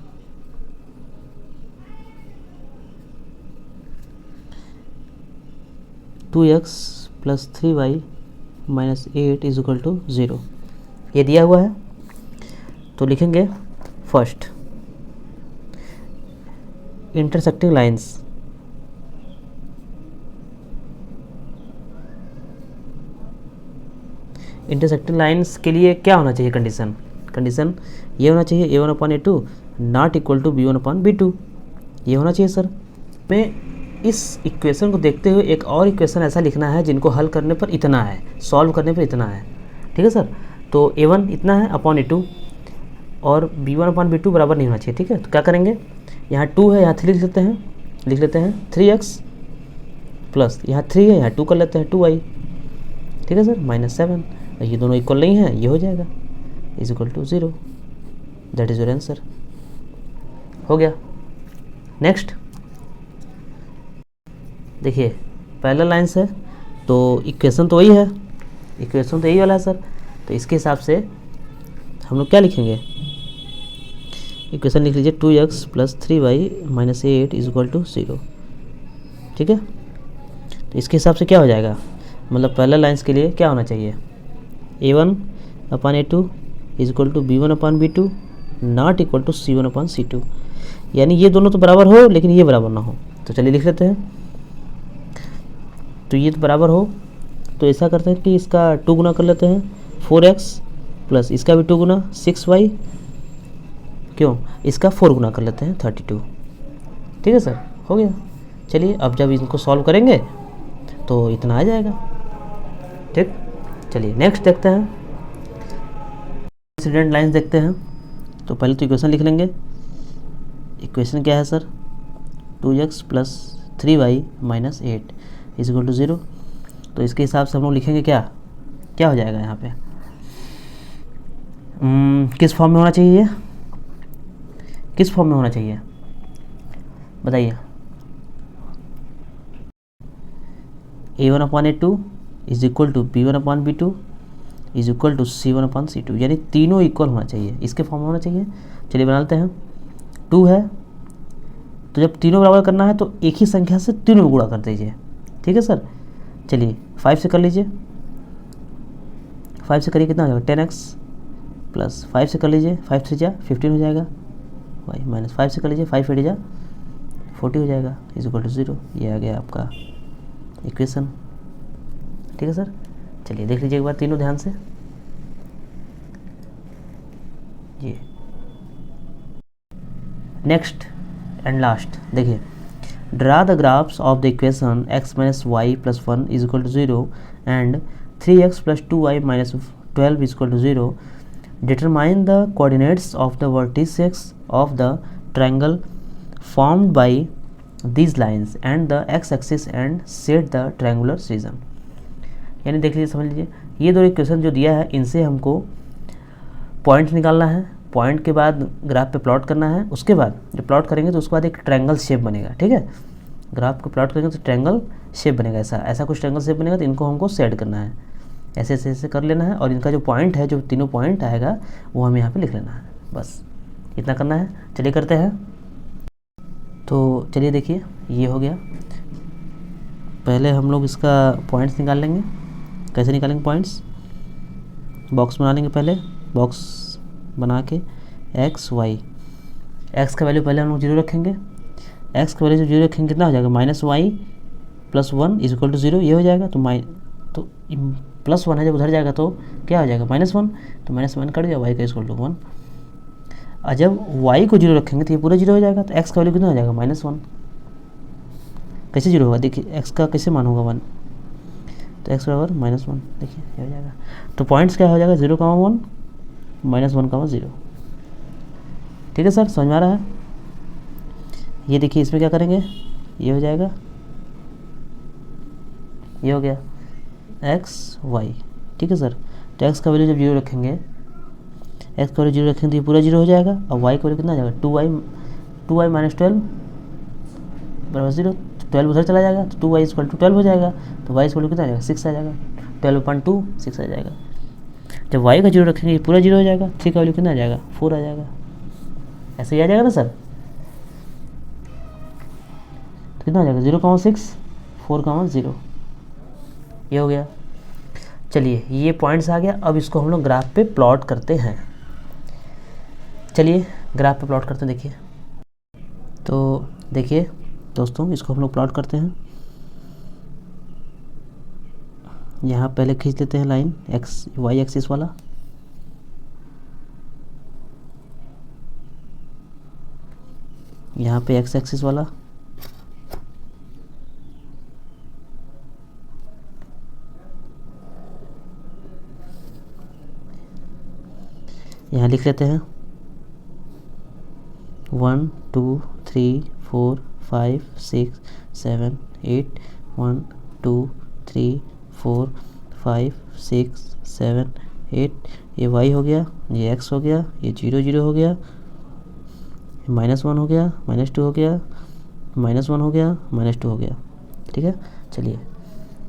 2x plus 3y minus 8 is equal to 0। ये दिया हुआ है तो लिखेंगे first intersecting lines, intersecting lines के लिए क्या होना चाहिए कंडीशन, कंडीशन ये होना चाहिए a1/a2 not equal to b1/b2, ये होना चाहिए सर। में इस इक्वेशन को देखते हुए एक और इक्वेशन ऐसा लिखना है जिनको हल करने पर इतना है, सॉल्व करने पर इतना है, ठीक है सर। तो a1 इतना है अपॉन a2 और b1/b2 बराबर नहीं होना चाहिए, ठीक है। तो क्या करेंगे, यहाँ 2 है यहाँ 3 लिख लेते हैं 3x प्लस यहाँ 3 है यहाँ 2 कर लेते हैं 2y, ठीक है सर, माइनस 7, ये दोनों इक्वल नहीं है, ये हो जाएगा is equal to 0, that is your answer. हो गया। नेक्स्ट देखिए पहला लाइन्स है तो इक्वेशन तो वही है, इक्वेशन तो यही वाला है सर। तो इसके हिसाब से हम लोग क्या लिखेंगे, इक्वेशन लिख लीजिए 2x plus 3y minus 8 is equal to 0, ठीक है। तो इसके हिसाब से क्या हो जाएगा, मतलब पहला लाइन्स के लिए क्या होना चाहिए, a1/a2 is equal to b1/b2 not equal to c1/c2, यानी ये दोनों तो बराबर हो लेकिन ये बराबर ना हो। तो चलिए लिख लेते हैं, तो ये तो बराबर हो तो ऐसा करते हैं कि इसका 2 गुना कर लेते हैं 4x प्लस इसका भी 2 गुना 6y, क्यों इसका 4 गुना कर लेते हैं 32, ठीक है सर, हो गया। चलिए अब जब इनको सॉल्व करेंगे तो इतना आ जाएगा, ठीक। चलिए नेक्स्ट देखते हैं, इंसिडेंट लाइंस देखते हैं। तो पहले तो इक्वेशन लिख लेंगे, इक्वेशन क्या है sir 2x plus 3y minus 8 is equal to 0। तो इसके हिसाब से हम लोग लिखेंगे क्या क्या हो जाएगा यहाँ पे, किस फॉर्म में होना चाहिए, ये किस फॉर्म में होना चाहिए बताइए, a1/a2 is equal to b1/b2 is equal to c1/c2, यानी तीनों इक्वल होना चाहिए, इसके फॉर्म में होना चाहिए। चलिए बना लेते हैं, 2 है तो जब तीनों बराबर करना है तो एक ही संख्या से तीनों गुणा कर दीजिए, ठीक है सर। चलिए 5 से कर लीजिए, 5 से करिए कितना हो जाएगा 10x प्लस 5 से कर लीजिए 5 3 जा 15 हो जाएगा, y माइनस 5 से कर लीजिए 5 8 जा 40 हो जाएगा इज इक्वल टू 0। ये आ गया आपका इक्वेशन, ठीक है सर। चलिए देख लीजिए एक बार तीनों ध्यान से, ये नेक्स्ट एंड लास्ट देखिए, draw the graphs of the equation x minus y plus 1 is equal to 0 and 3x plus 2y minus 12 is equal to 0, determine the coordinates of the vertices of the triangle formed by these lines and the x axis and set the triangular region। यानी देख लीजिए समझ लीजिए, ये दो equation जो दिया है इनसे हमको पॉइंट निकालना है, पॉइंट के बाद ग्राफ पे प्लॉट करना है, उसके बाद जब प्लॉट करेंगे तो उसके बाद एक ट्रायंगल शेप बनेगा, ठीक है। ग्राफ को प्लॉट करेंगे तो ट्रायंगल शेप बनेगा, ऐसा कुछ ट्रायंगल शेप बनेगा, तो इनको हमको सेट करना है, ऐसे ऐसे ऐसे कर लेना है और इनका जो पॉइंट है, जो तीनों पॉइंट आएगा वो हमें यहाँ पे लिख लेना है, बस इतना करना है। चलिए करते हैं, तो चलिए देखिए ये हो गया। पहले हम लोग इसका पॉइंट्स निकाल लेंगे, कैसे निकालेंगे पॉइंट्स, बॉक्स बना लेंगे, पहले बॉक्स बना के एक्स वाई, एक्स का वैल्यू पहले हम लोग 0 रखेंगे, एक्स का वैल्यू जब 0 रखेंगे कितना हो जाएगा minus y plus 1 is equal to 0, ये हो जाएगा। तो प्लस 1 है, जब उधर जाएगा तो क्या हो जाएगा -1, तो -1 कट गया, वाई का इक्वल टू 1। और जब y को 0 रखेंगे तो ये पूरा 0 हो जाएगा, तो x का वैल्यू कितना हो जाएगा -1, कैसे 0 होगा देखिए, x का कैसे मान होगा 1, तो x बराबर -1, देखिए ये हो जाएगा। तो पॉइंट्स क्या हो जाएगा 0, 1 -1, 0, ठीक है सर, समझ में आ रहा है। ये देखिए इसमें क्या करेंगे, ये हो जाएगा, ये हो गया x y, ठीक है सर। तो x का वैल्यू जब 0 रखेंगे, x का वैल्यू 0 रखेंगे तो ये पूरा 0 हो जाएगा, और y का वैल्यू कितना आ जाएगा 2y माइनस 12 बराबर 0, 12 उधर चला जाएगा तो 2y इक्वल टू 12 हो जाएगा, तो y इक्वल टू कितना आ जाएगा 6 आ जाएगा, 12/2 6 आ जाएगा। जब y का 0 रखेंगे ये पूरा 0 हो जाएगा, 3 का वैल्यू कितना आ जाएगा 4 आ जाएगा, ऐसे ही आ जाएगा ना सर। तो कितना आ जाएगा 0, 6 4, 0, ये हो गया। चलिए ये पॉइंट्स आ गया, अब इसको हम लोग ग्राफ पे प्लॉट करते हैं। चलिए ग्राफ पे प्लॉट करते हैं। देखिए तो देखिए दोस्तों, इसको हम लोग प्लॉट करते हैं। यहाँ पहले खींच लेते हैं लाइन एक्स वाई एक्सिस वाला, यहाँ पे एक्स एक्सिस वाला, यहाँ लिख लेते हैं 1 2 3 4 5 6 7 8 1 2 3 4 5 6 7 8। ये y हो गया, ये x हो गया, ये 0 0 हो गया, -1 हो गया, -2 हो गया, -1 हो गया, -2 हो गया। ठीक है, चलिए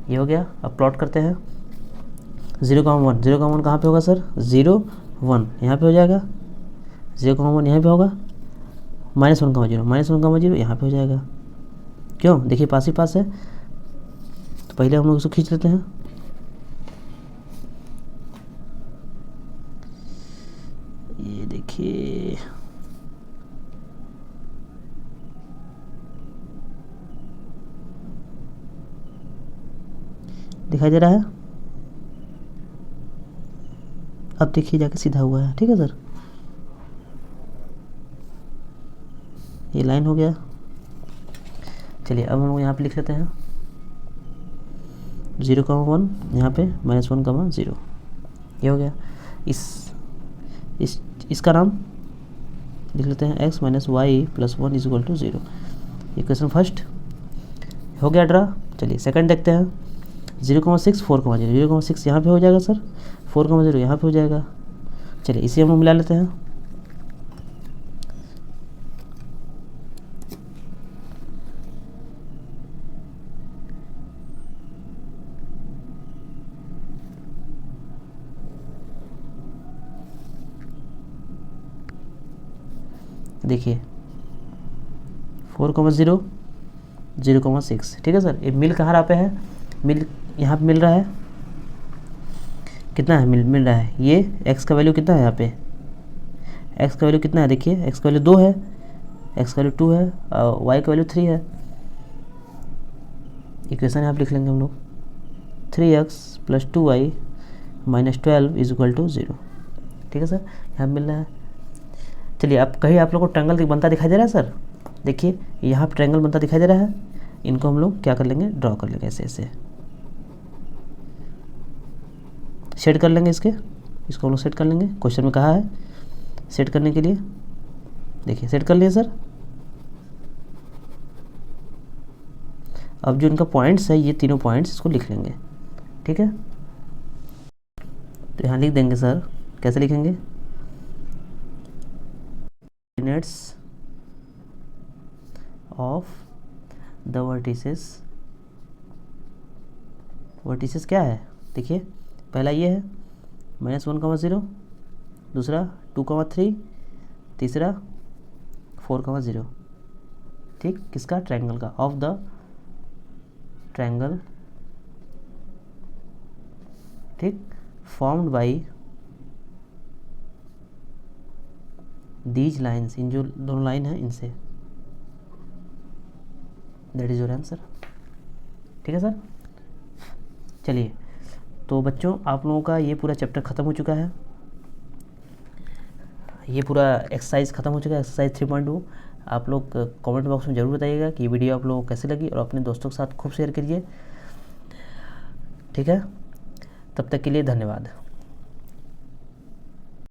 ये हो गया। अब प्लॉट करते हैं 0,1। 0,1 कहाँ पे होगा सर? 0 1 यहाँ पे हो जाएगा, 0,1 यहाँ पे होगा, -1,0 -1,0 यहाँ पे हो जाएगा। क्यों? देखिए पास ही पास है, तो पहले हम लोग इसको खींच लेते हैं। ये देखिए दिखाई दे रहा है। अब देखिए जाके सीधा हुआ है। ठीक है सर, ये लाइन हो गया। चलिए अब हम लोग यहाँ पे लिख लेते हैं 0,1 यहाँ पे -1,0। ये हो गया। इसका नाम लिख लेते हैं x - y + 1 = 0। इक्वेशन फर्स्ट हो गया ड्रा। चलिए सेकंड देखते हैं 0,6 4,0। 0,6 यहाँ पे हो जाएगा सर, 4,0 यहाँ पे हो जाएगा। चलिए इसे हम लोग मिला लेते हैं। देखिए 4,0 0,6। ठीक है सर, ये मिल कहाँ पे है? मिल यहाँ पे मिल रहा है, कितना है मिल रहा है? ये x का वैल्यू कितना है? यहाँ पे x का वैल्यू कितना है? देखिए x का वैल्यू 2 है, x का वैल्यू 2 है और y का वैल्यू 3 है। इक्वेशन यहाँ पे लिख लेंगे हम लोग 3x + 2y - 12 = 0। ठीक है सर, यहाँ मिल रहा है। चलिए अब कहीं आप लोग को ट्रायंगल बनता दिखाई दे रहा है सर? देखिए यहाँ पे ट्रायंगल बनता दिखाई दे रहा है। इनको हम लोग क्या कर लेंगे? ड्रॉ कर लेंगे, ऐसे ऐसे सेट कर लेंगे। इसको हम लोग सेट कर लेंगे। क्वेश्चन में कहा है सेट करने के लिए। देखिए सेट कर लिए सर। अब जो इनका पॉइंट्स है, ये तीनों पॉइंट्स इसको लिख लेंगे। ठीक है, तो यहाँ लिख देंगे सर। कैसे लिखेंगे? कोऑर्डिनेट्स ऑफ द वर्टिसेस क्या है? देखिए पहला ये है -1,0, दूसरा 2,3, तीसरा 4,0। ठीक, किसका? ट्रायंगल का। ऑफ द ट्रायंगल, ठीक, फॉर्म्ड बाई दीज लाइन्स, इन जो दोनों लाइन है इनसे। That is your answer. ठीक है सर। चलिए तो बच्चों आप लोगों का ये पूरा चैप्टर ख़त्म हो चुका है। ये पूरा एक्सरसाइज ख़त्म हो चुका है, एक्सरसाइज 3.2। आप लोग कमेंट बॉक्स में ज़रूर बताइएगा कि ये वीडियो आप लोगों को कैसे लगी, और अपने दोस्तों के साथ खूब शेयर करिए। ठीक है, तब तक के लिए धन्यवाद।